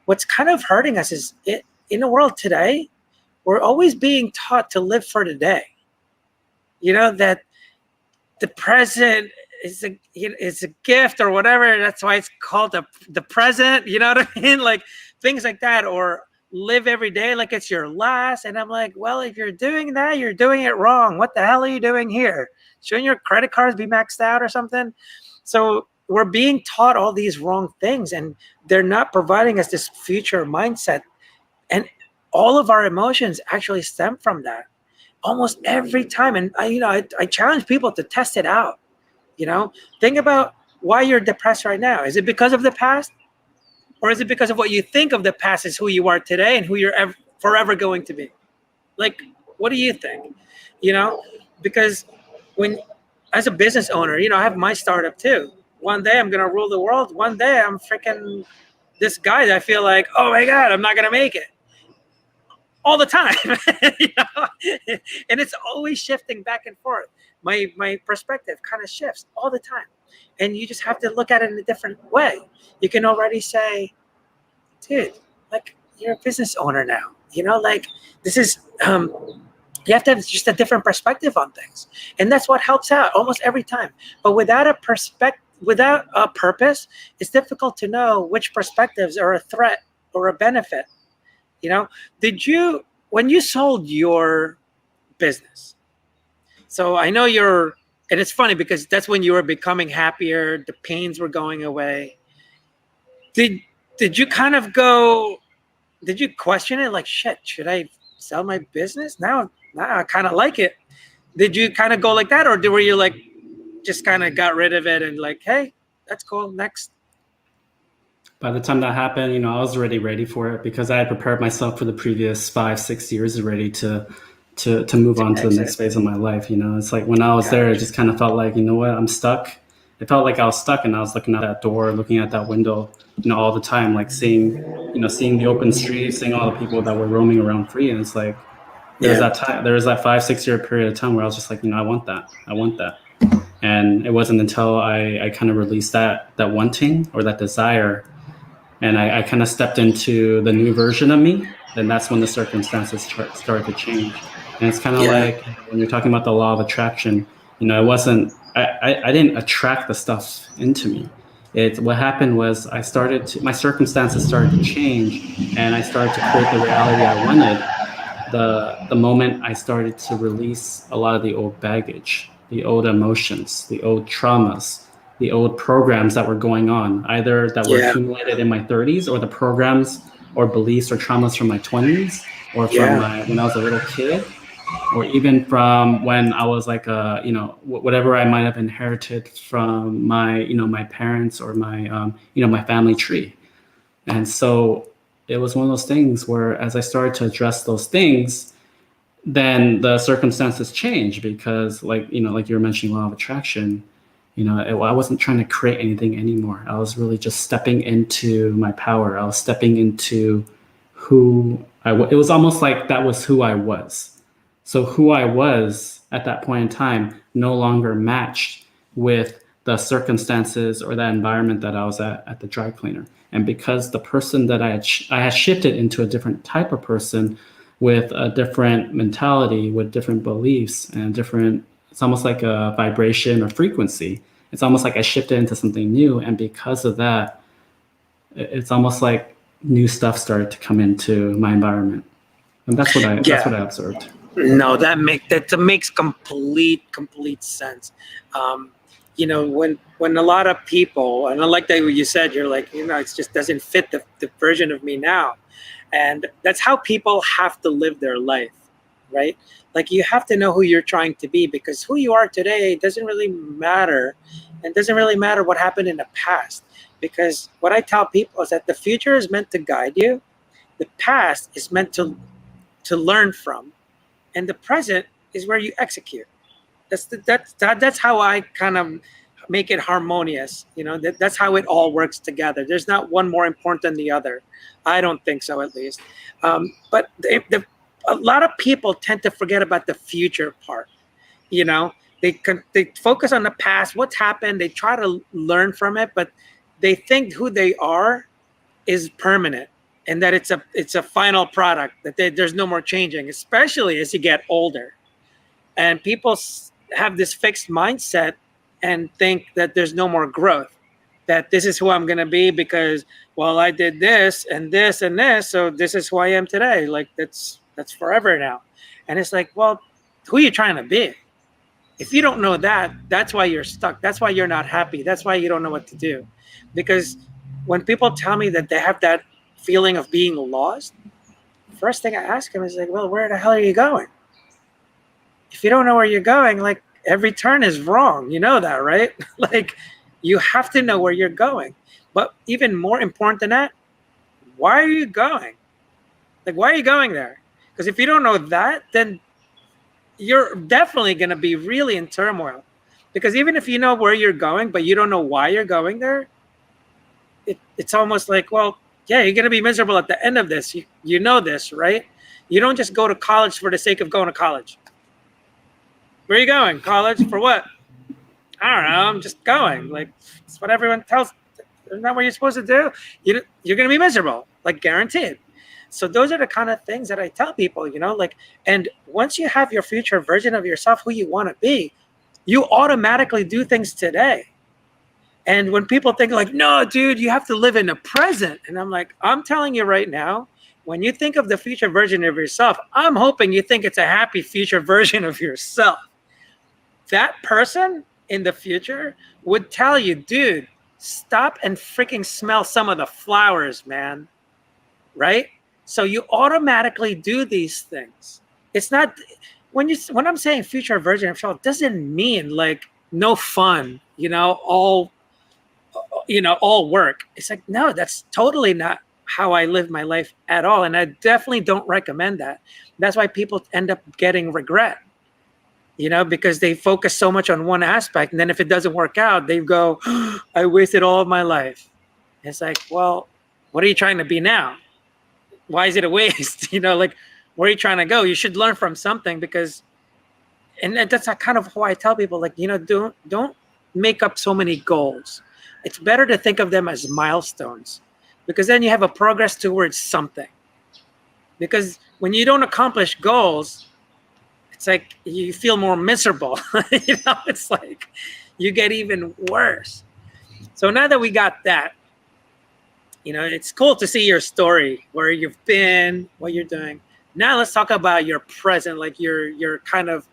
what's kind of hurting us is in the world today, we're always being taught to live for today. That the present is a gift or whatever. That's why it's called the present. You know what I mean? Like things like that, or live every day like it's your last. And I'm like, well, if you're doing that, you're doing it wrong. What the hell are you doing here? Shouldn't your credit cards be maxed out or something? So we're being taught all these wrong things, and they're not providing us this future mindset. And all of our emotions actually stem from that almost every time. And I challenge people to test it out. Think about why you're depressed right now. Is it because of the past? Or is it because of what you think of the past is who you are today and who you're forever going to be? Like, what do you think? Because when, as a business owner, I have my startup too. One day I'm going to rule the world. One day I'm freaking this guy that I feel like, oh my God, I'm not going to make it. All the time. And it's always shifting back and forth. My perspective kind of shifts all the time. And you just have to look at it in a different way. You can already say, dude, like, you're a business owner now. Like, this is you have to have just a different perspective on things. And that's what helps out almost every time. But without a purpose, it's difficult to know which perspectives are a threat or a benefit. When you sold your business, so I know and it's funny because that's when you were becoming happier, the pains were going away. Did you kind of did you question it? Like, shit, should I sell my business? Now I kind of like it. Did you kind of go like that? Or were you like, just kind of got rid of it and like, hey, that's cool, next? By the time that happened, I was already ready for it because I had prepared myself for the previous 5-6 years already to move To on to the exit. next phase of my life. It's like when I was there, it just kind of felt like, you know what, I'm stuck. It felt like I was stuck, and I was looking at that door, looking at that window, all the time, like seeing the open streets, seeing all the people that were roaming around free. And it's like, there was that 5-6 year period of time where I was just like, I want that. And it wasn't until I kind of released that wanting or that desire, and I kind of stepped into the new version of me, then that's when the circumstances started to change. And it's kind of like when you're talking about the law of attraction, it wasn't, I didn't attract the stuff into me. What happened was my circumstances started to change, and I started to create the reality I wanted the moment I started to release a lot of the old baggage, the old emotions, the old traumas, the old programs that were going on, either that were accumulated in my 30s, or the programs or beliefs or traumas from my 20s, or from when I was a little kid, or even from when I was like whatever I might have inherited from my my parents or my my family tree. And so it was one of those things where, as I started to address those things, then the circumstances change, because like you were mentioning, law of attraction, I wasn't trying to create anything anymore. I was really just stepping into my power. I was stepping into it was almost like that was who I was. So who I was at that point in time no longer matched with the circumstances or that environment that I was at the dry cleaner. And because the person that I had shifted into a different type of person with a different mentality, with different beliefs and it's almost like a vibration or frequency. It's almost like I shifted into something new. And because of that, it's almost like new stuff started to come into my environment, and that's what Yeah. I observed. No, that makes complete sense. Um, when a lot of people, and I like that what you said, you're like, it just doesn't fit the version of me now, and that's how people have to live their life, right? Like you have to know who you're trying to be, because who you are today doesn't really matter, and doesn't really matter what happened in the past. Because what I tell people is that the future is meant to guide you, the past is meant to learn from, and the present is where you execute. That's how I kind of make it harmonious. That's how it all works together. There's not one more important than the other. I don't think so, at least. But a lot of people tend to forget about the future part. You know, they focus on the past, what's happened. They try to learn from it, but they think who they are is permanent, and that it's a final product that there's no more changing, especially as you get older. And people have this fixed mindset and think that there's no more growth, that this is who I'm going to be because, well, I did this and this and this, so this is who I am today. Like that's forever now. And it's like, well, who are you trying to be? If you don't know that, that's why you're stuck. That's why you're not happy. That's why you don't know what to do. Because when people tell me that they have that feeling of being lost, first thing I ask them is like, well, where the hell are you going? If you don't know where you're going, like every turn is wrong. You know that, right? Like you have to know where you're going. But even more important than that, why are you going? Like, why are you going there? Because if you don't know that, then you're definitely going to be really in turmoil. Because even if you know where you're going, but you don't know why you're going there, it's almost like, well, yeah, you're going to be miserable at the end of this. You know this, right? You don't just go to college for the sake of going to college. Where are you going? College for what? I don't know. I'm just going. Like, it's what everyone tells. Isn't that what you're supposed to do? You're going to be miserable, like guaranteed. So those are the kind of things that I tell people, like, and once you have your future version of yourself, who you want to be, you automatically do things today. And when people think like, no, dude, you have to live in the present. And I'm like, I'm telling you right now, when you think of the future version of yourself, I'm hoping you think it's a happy future version of yourself. That person in the future would tell you, dude, stop and freaking smell some of the flowers, man. Right? So you automatically do these things. It's not when I'm saying future version of yourself, it doesn't mean like no fun, all work. It's like, no, that's totally not how I live my life at all. And I definitely don't recommend that. That's why people end up getting regret, because they focus so much on one aspect. And then if it doesn't work out, they go, I wasted all of my life. It's like, well, what are you trying to be now? Why is it a waste? Like, where are you trying to go? You should learn from something, because, and that's kind of why I tell people, like, don't make up so many goals. It's better to think of them as milestones, because then you have a progress towards something. Because when you don't accomplish goals, it's like you feel more miserable. It's like you get even worse. So now that we got that, it's cool to see your story, where you've been, what you're doing. Now let's talk about your present, like your kind of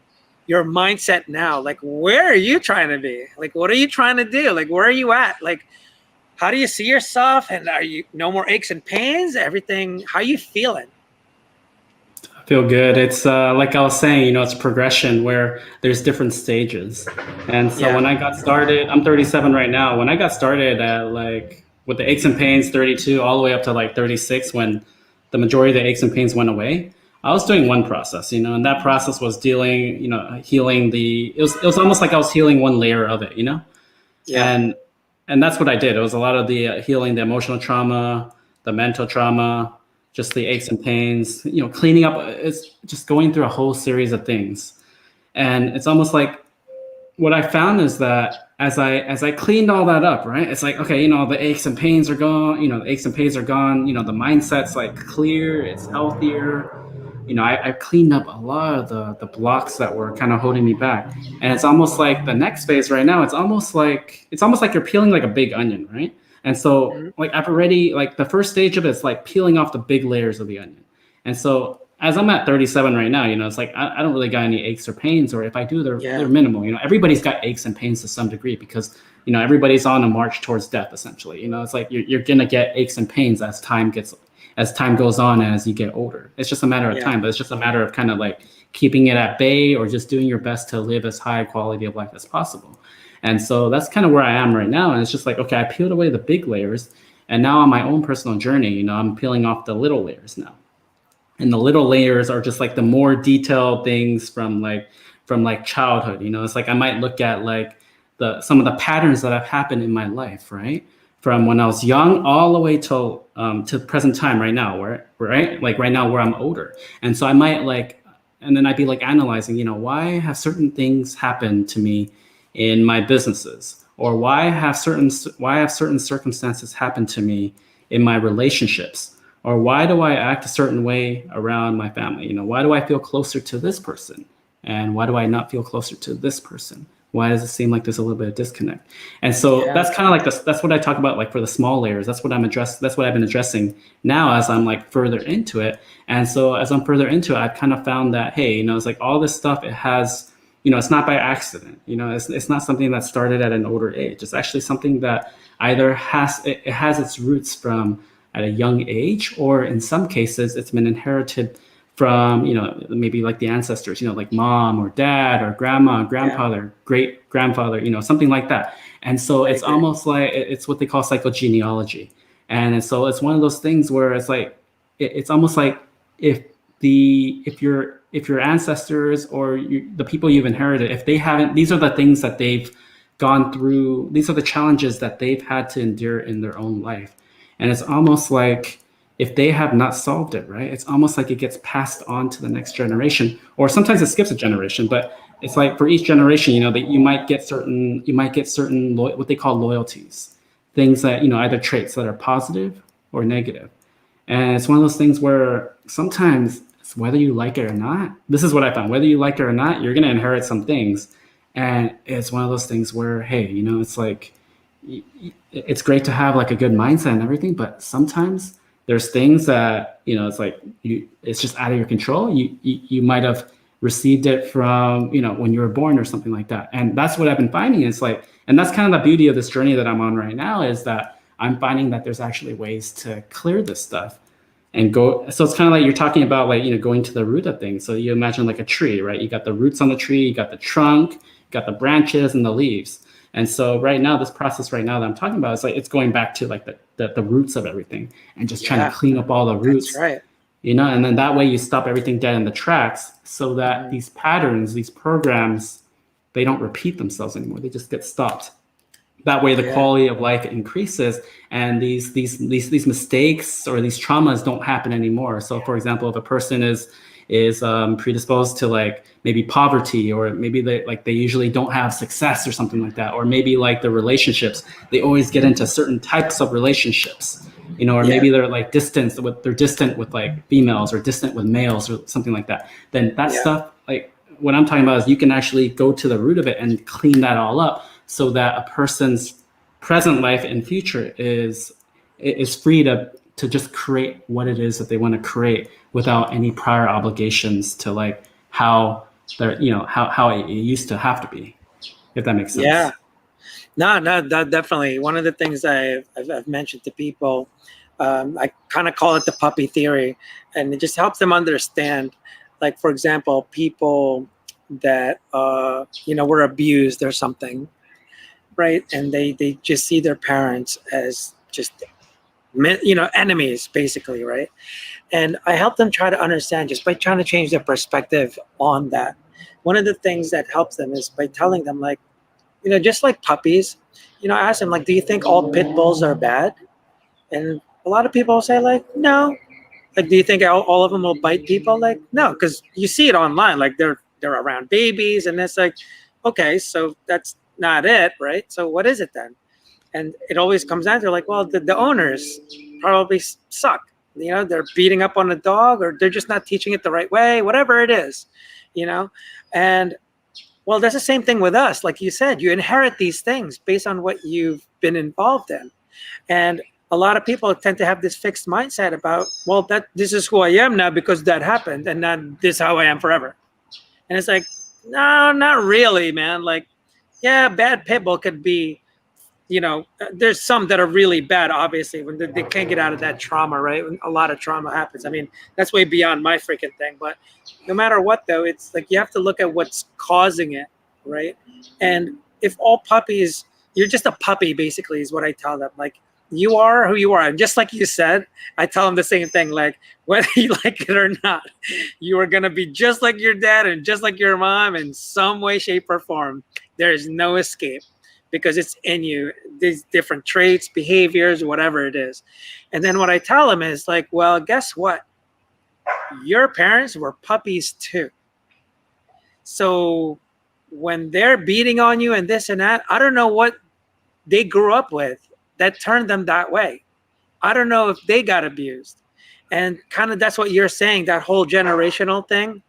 your mindset now. Like, where are you trying to be? Like, what are you trying to do? Like, where are you at? Like, how do you see yourself? And are you no more aches and pains? Everything? How are you feeling? I feel good. It's like I was saying, it's progression where there's different stages. And so Yeah. when I got started, I'm 37 right now. When I got started at like with the aches and pains, 32, all the way up to like 36, when the majority of the aches and pains went away, I was doing one process, and that process was dealing, healing it was almost like I was healing one layer of it. Yeah. And that's what I did. It was a lot of the healing the emotional trauma, the mental trauma, just the aches and pains, cleaning up. It's just going through a whole series of things. And it's almost like what I found is that as I cleaned all that up, right? It's like, okay, the aches and pains are gone, the aches and pains are gone, the mindset's like clear, it's healthier. I've cleaned up a lot of the blocks that were kind of holding me back. And it's almost like the next phase right now, it's almost like you're peeling like a big onion, right? And so Mhm. like I've already, like the first stage of it is like peeling off the big layers of the onion. And so as I'm at 37 right now, it's like I don't really got any aches or pains, or if I do, they're Yeah. minimal. Everybody's got aches and pains to some degree because everybody's on a march towards death essentially. It's like you're gonna get aches and pains as time goes on and as you get older. It's just a matter of Yeah. time, but it's just a matter of kind of like keeping it at bay or just doing your best to live as high quality of life as possible. And so that's kind of where I am right now. And it's just like, okay, I peeled away the big layers. And now on my own personal journey, I'm peeling off the little layers now. And the little layers are just like the more detailed things from childhood. It's like I might look at like the some of the patterns that have happened in my life, right? From when I was young all the way till to present time right now, where right like right now where I'm older. And so I might like, and then I'd be like analyzing, why have certain things happened to me in my businesses, or why have certain circumstances happened to me in my relationships, or why do I act a certain way around my family? Why do I feel closer to this person, and why do I not feel closer to this person? Why does it seem like there's a little bit of disconnect? And so Yeah. that's kind of like this. That's what I talk about, like for the small layers. That's what I've been addressing now as I'm like further into it. And so as I'm further into it, I've kind of found that hey, it's like all this stuff. It has, it's not by accident. It's not something that started at an older age. It's actually something that either it has its roots from at a young age, or in some cases, it's been inherited from, maybe like the ancestors, like mom or dad or grandma, Yeah. grandfather, great grandfather, something like that. And so I it's agree. almost like it's what they call psychogenealogy. And so it's one of those things where it's like, it's almost like if if your ancestors or the people you've inherited, if they haven't, these are the things that they've gone through, these are the challenges that they've had to endure in their own life. And it's almost like if they have not solved it, right, it's almost like it gets passed on to the next generation, or sometimes it skips a generation, but it's like for each generation, that you might get certain what they call loyalties, things that, either traits that are positive or negative. And it's one of those things where sometimes, whether you like it or not, this is what I found, whether you like it or not, you're going to inherit some things. And it's one of those things where, hey, it's like, it's great to have like a good mindset and everything, but sometimes there's things that, it's like it's just out of your control. You might have received it from, when you were born or something like that. And that's what I've been finding. It's like, and that's kind of the beauty of this journey that I'm on right now, is that I'm finding that there's actually ways to clear this stuff and go. So it's kind of like you're talking about, like, going to the root of things. So you imagine like a tree, right? You got the roots on the tree, you got the trunk, you got the branches and the leaves. And so right now, this process right now that I'm talking about is like it's going back to like the roots of everything and just trying to Yeah. clean up all the That's roots, right. and then that way you stop everything dead in the tracks, so that Hmm. these patterns, these programs, they don't repeat themselves anymore. They just get stopped. That way the Yeah. quality of life increases, and these mistakes or these traumas don't happen anymore. So for example, if a person is predisposed to like maybe poverty, or maybe they usually don't have success or something like that, or maybe like the relationships, they always get into certain types of relationships, or Yeah. maybe they're distant with like females, or distant with males, or something like that. Then that Yeah. stuff, like what I'm talking about, is you can actually go to the root of it and clean that all up, so that a person's present life and future is free to just create what it is that they want to create, without any prior obligations to like how how it used to have to be, if that makes Yeah. sense. No, no, that definitely. One of the things I've mentioned to people, I kind of call it the puppy theory, and it just helps them understand. Like, for example, people that were abused or something, right? And they just see their parents as just enemies, basically, right? And I help them try to understand just by trying to change their perspective on that. One of the things that helps them is by telling them, like, just like puppies, I ask them, like, do you think all pit bulls are bad? And a lot of people say, like, no. Like, do you think all of them will bite people? Like, no, because you see it online. Like, they're around babies, and it's like, okay, so that's not it, right? So what is it then? And it always comes down to, like, well, the owners probably suck. They're beating up on the dog, or they're just not teaching it the right way, whatever it is, you know. And well, that's the same thing with us. Like you said, you inherit these things based on what you've been involved in. And a lot of people tend to have this fixed mindset about, well, that this is who I am now because that happened, and not this is how I am forever. And it's like, no, not really, man. Like, yeah, bad pit bull could be, there's some that are really bad, obviously, when they can't get out of that trauma, right? When a lot of trauma happens. I mean, that's way beyond my freaking thing. But no matter what, though, it's like you have to look at what's causing it, right? And if all puppies, you're just a puppy, basically, is what I tell them. Like, you are who you are. And just like you said, I tell them the same thing. Like, whether you like it or not, you are going to be just like your dad and just like your mom in some way, shape, or form. There is no escape, because it's in you, these different traits, behaviors, whatever it is. And then what I tell them is like, well, guess what? Your parents were puppies too. So when they're beating on you and this and that, I don't know what they grew up with that turned them that way. I don't know if they got abused. And kind of that's what you're saying, that whole generational thing.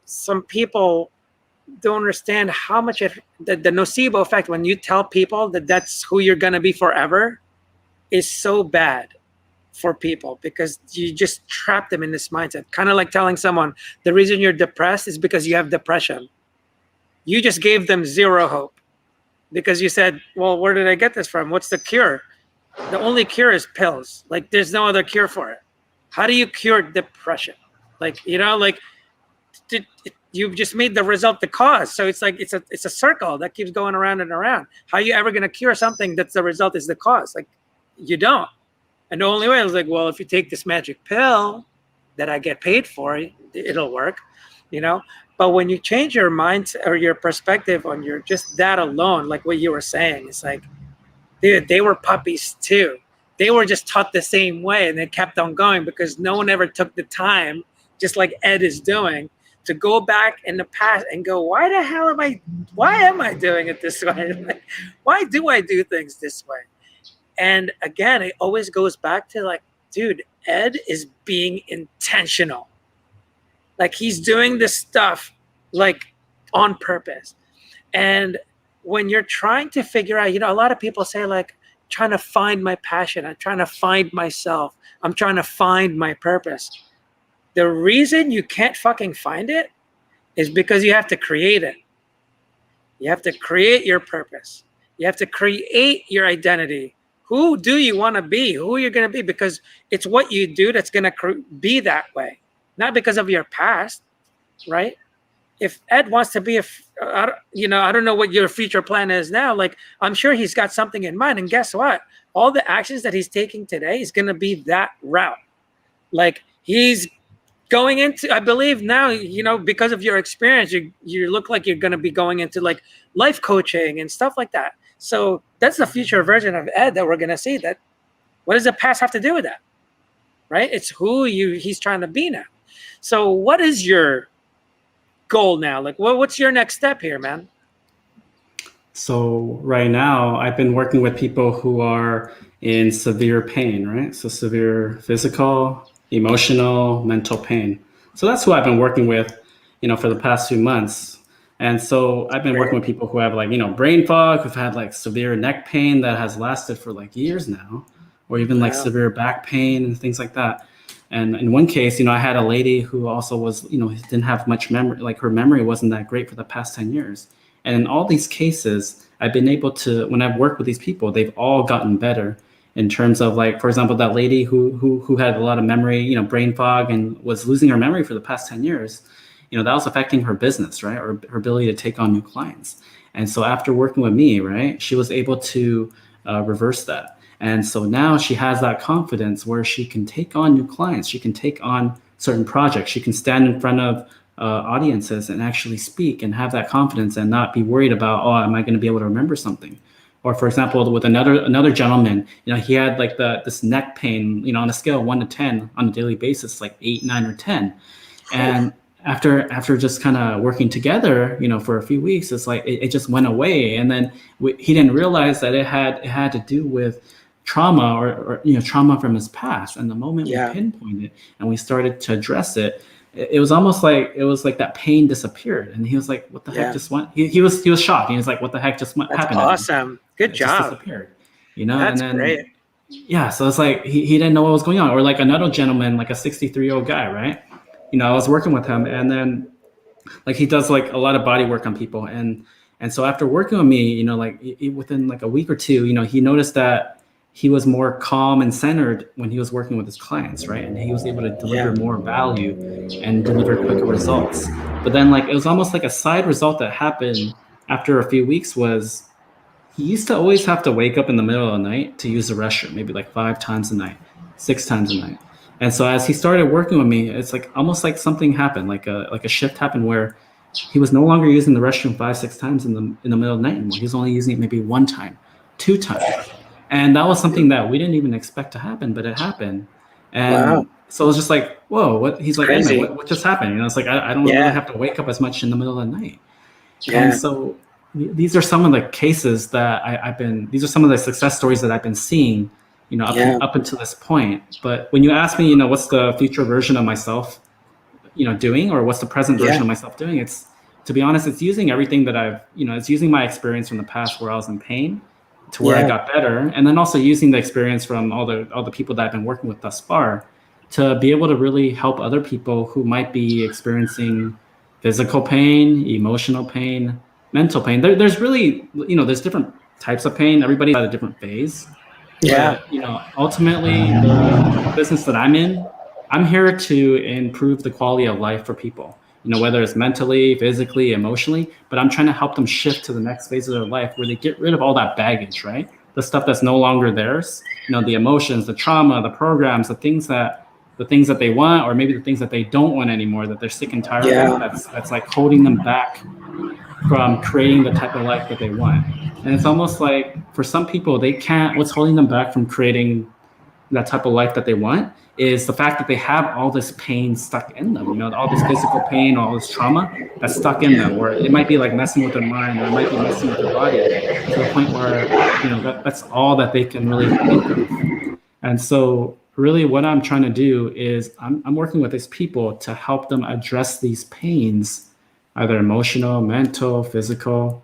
Some people don't understand how much the nocebo effect, when you tell people that that's who you're going to be forever, is so bad for people, because you just trap them in this mindset. Kind of like telling someone the reason you're depressed is because you have depression. You just gave them zero hope, because you said, well, where did I get this from? What's the cure? The only cure is pills. Like, there's no other cure for it. How do you cure depression? You just made the result the cause. So it's like it's a circle that keeps going around and around. How are you ever going to cure something that's the result is the cause? Like, you don't. And the only way is like, well, if you take this magic pill that I get paid for, it'll work, But when you change your mind or your perspective on your just that alone, like what you were saying, it's like, dude, they were puppies too. They were just taught the same way, and they kept on going because no one ever took the time, just like Ed is doing, to go back in the past and go, why am I doing it this way? Like, why do I do things this way? And again, it always goes back to like, dude, Ed is being intentional. Like, he's doing this stuff like on purpose. And when you're trying to figure out, a lot of people say like, trying to find my passion, I'm trying to find myself, I'm trying to find my purpose. The reason you can't fucking find it is because you have to create it. You have to create your purpose. You have to create your identity. Who do you want to be? Who you're going to be? Because it's what you do that's going to be that way. Not because of your past, right? If Ed wants to be I don't know what your future plan is now. Like, I'm sure he's got something in mind. And guess what? All the actions that he's taking today is going to be that route. Like, he's going into, I believe now, because of your experience, you look like you're going to be going into like life coaching and stuff like that. So that's the future version of Ed that we're going to see. That, what does the past have to do with that? Right? It's who he's trying to be now. So what is your goal now? Like, what's your next step here, man? So right now, I've been working with people who are in severe pain, right? So severe physical, emotional, mental pain. So that's who I've been working with, for the past few months. And so I've been working with people who have like, brain fog, who've had like severe neck pain that has lasted for like years now, or even like severe back pain and things like that. And in one case, I had a lady who also was, didn't have much memory, like her memory wasn't that great for the past 10 years. And in all these cases, I've been able to, when I've worked with these people, they've all gotten better in terms of like, for example, that lady who had a lot of memory, brain fog and was losing her memory for the past 10 years, that was affecting her business, right? Or her ability to take on new clients. And so after working with me, right, she was able to reverse that. And so now she has that confidence where she can take on new clients. She can take on certain projects. She can stand in front of audiences and actually speak and have that confidence and not be worried about, oh, am I going to be able to remember something? Or for example, with another gentleman, he had like this neck pain, on a scale of 1 to 10 on a daily basis, like 8, 9, or 10. And after just kind of working together, for a few weeks, it's like it just went away. And then he didn't realize that it had to do with trauma or trauma from his past. And the moment we pinpointed it and we started to address it, it was almost like that pain disappeared. And he was like, what the heck just went? He was shocked. He was like, what the heck just happened? Awesome. Good job. Just disappeared. And That's then great. yeah, so it's like he didn't know what was going on. Or like another gentleman, like a 63-year-old guy, right? I was working with him, and then like he does like a lot of body work on people, and so after working with me, like within like a week or two, he noticed that he was more calm and centered when he was working with his clients, right? And he was able to deliver Yeah. more value and deliver quicker results. But then like it was almost like a side result that happened after a few weeks was he used to always have to wake up in the middle of the night to use the restroom, maybe like 5 times a night, 6 times a night. And so as he started working with me, it's like almost like something happened, like a shift happened where he was no longer using the restroom 5, 6 times in the middle of the night anymore. He was only using it maybe 1 time, 2 times. And that was something that we didn't even expect to happen, but it happened. Wow. And so it was just like, whoa, what he's It's like, Edmund, crazy. what just happened? It's like I don't really Yeah. have to wake up as much in the middle of the night. And Yeah. so these are some of the cases that these are some of the success stories that I've been seeing, Yeah. up until this point. But when you ask me, what's the future version of myself, doing, or what's the present version Yeah. of myself doing, it's, to be honest, it's using everything that it's using my experience from the past where I was in pain to where I Yeah. got better. And then also using the experience from all the people that I've been working with thus far to be able to really help other people who might be experiencing physical pain, emotional pain, mental pain. There's really, there's different types of pain. Everybody's at a different phase. Yeah. But ultimately, the business that I'm in, I'm here to improve the quality of life for people. Whether it's mentally, physically, emotionally, but I'm trying to help them shift to the next phase of their life where they get rid of all that baggage, right? The stuff that's no longer theirs. The emotions, the trauma, the programs, the things that they want, or maybe the things that they don't want anymore, that they're sick and tired with. Yeah. That's like holding them back from creating the type of life that they want. And it's almost like for some people, they can't, what's holding them back from creating that type of life that they want is the fact that they have all this pain stuck in them, all this physical pain, all this trauma that's stuck in them, or it might be like messing with their mind, or it might be messing with their body to the point where, that's all that they can really think of. And so really what I'm trying to do is I'm working with these people to help them address these pains, either emotional, mental, physical,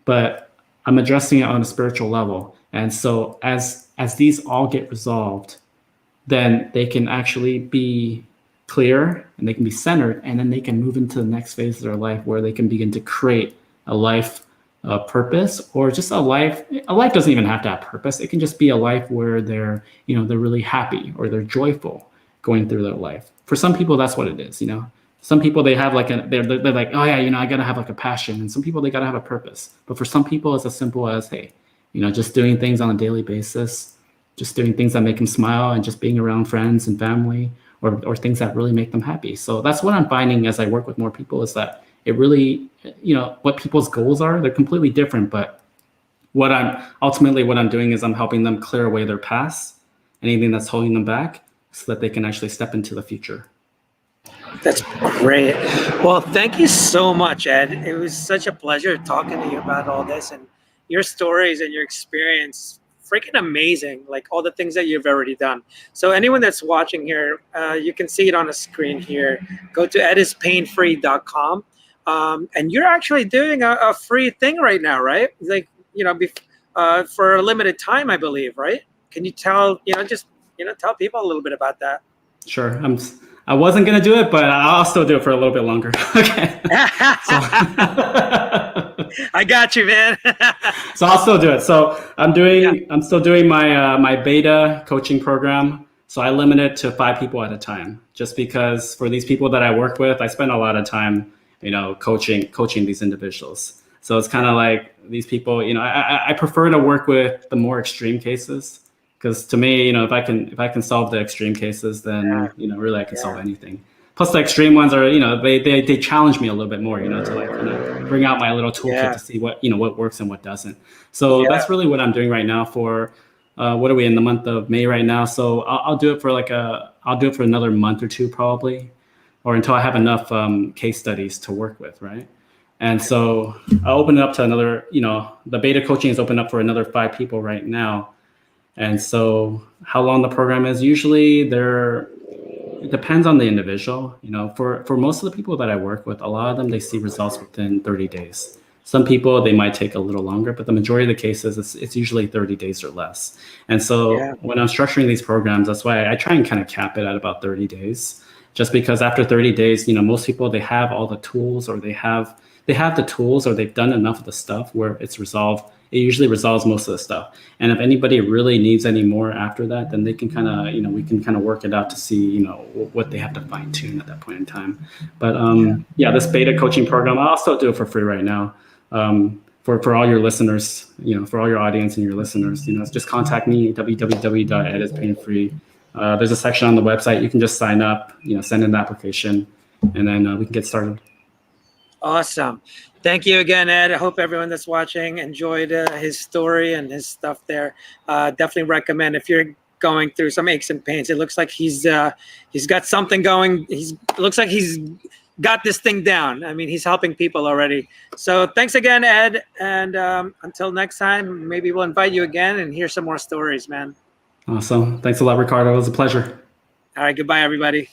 but I'm addressing it on a spiritual level. And so as these all get resolved, then they can actually be clear and they can be centered, and then they can move into the next phase of their life where they can begin to create a life purpose, or just a life. A life doesn't even have to have purpose. It can just be a life where they're really happy or they're joyful going through their life. For some people, that's what it is. Some people, they have like they're like, oh yeah, I gotta have like a passion. And some people, they gotta have a purpose. But for some people, it's as simple as, hey, just doing things on a daily basis, just doing things that make them smile, and just being around friends and family, or things that really make them happy. So that's what I'm finding as I work with more people, is that it really, what people's goals are, they're completely different. But what I'm doing is I'm helping them clear away their past, anything that's holding them back, so that they can actually step into the future. That's great. Well, thank you so much, Ed. It was such a pleasure talking to you about all this, and your stories and your experience. Freaking amazing, like all the things that you've already done. So anyone that's watching here, you can see it on the screen here. Go to edispainfree.com. And you're actually doing a free thing right now, right? Like, for a limited time, I believe, right? Can you tell, just, tell people a little bit about that? Sure. I wasn't gonna do it, but I'll still do it for a little bit longer. Okay. So, I got you, man. so I'll still do it. So Yeah. I'm still doing my beta coaching program. So I limit it to 5 people at a time, just because for these people that I work with, I spend a lot of time, coaching these individuals. So it's kind of like these people, I prefer to work with the more extreme cases, because to me, if I can solve the extreme cases, then really I can solve Yeah. anything. Plus, the extreme ones are, they challenge me a little bit more, to like bring out my little toolkit Yeah. to see what works and what doesn't. So Yeah. that's really what I'm doing right now for. What are we in the month of May right now? So I'll do it for I'll do it for another month or two probably, or until I have enough case studies to work with, right? And so I'll open it up to another. The beta coaching is open up for another 5 people right now. And so how long the program is, usually it depends on the individual. For most of the people that I work with, a lot of them, they see results within 30 days. Some people, they might take a little longer, but the majority of the cases, it's usually 30 days or less. And so Yeah. when I'm structuring these programs, that's why I try and kind of cap it at about 30 days, just because after 30 days, most people, they have all the tools, or they have the tools, or they've done enough of the stuff where it's resolved. It usually resolves most of the stuff. And if anybody really needs any more after that, then they can kind of, we can kind of work it out to see, what they have to fine tune at that point in time. But Yeah. yeah, this beta coaching program, I'll still do it for free right now. For all your listeners, for all your audience and your listeners, just contact me, www.edispainfree. There's a section on the website. You can just sign up, send in the application, and then we can get started. Awesome. Thank you again, Ed. I hope everyone that's watching enjoyed his story and his stuff there. Definitely recommend if you're going through some aches and pains. It looks like he's got something going. It looks like he's got this thing down. I mean, he's helping people already. So thanks again, Ed. And until next time, maybe we'll invite you again and hear some more stories, man. Awesome. Thanks a lot, Ricardo. It was a pleasure. All right. Goodbye, everybody.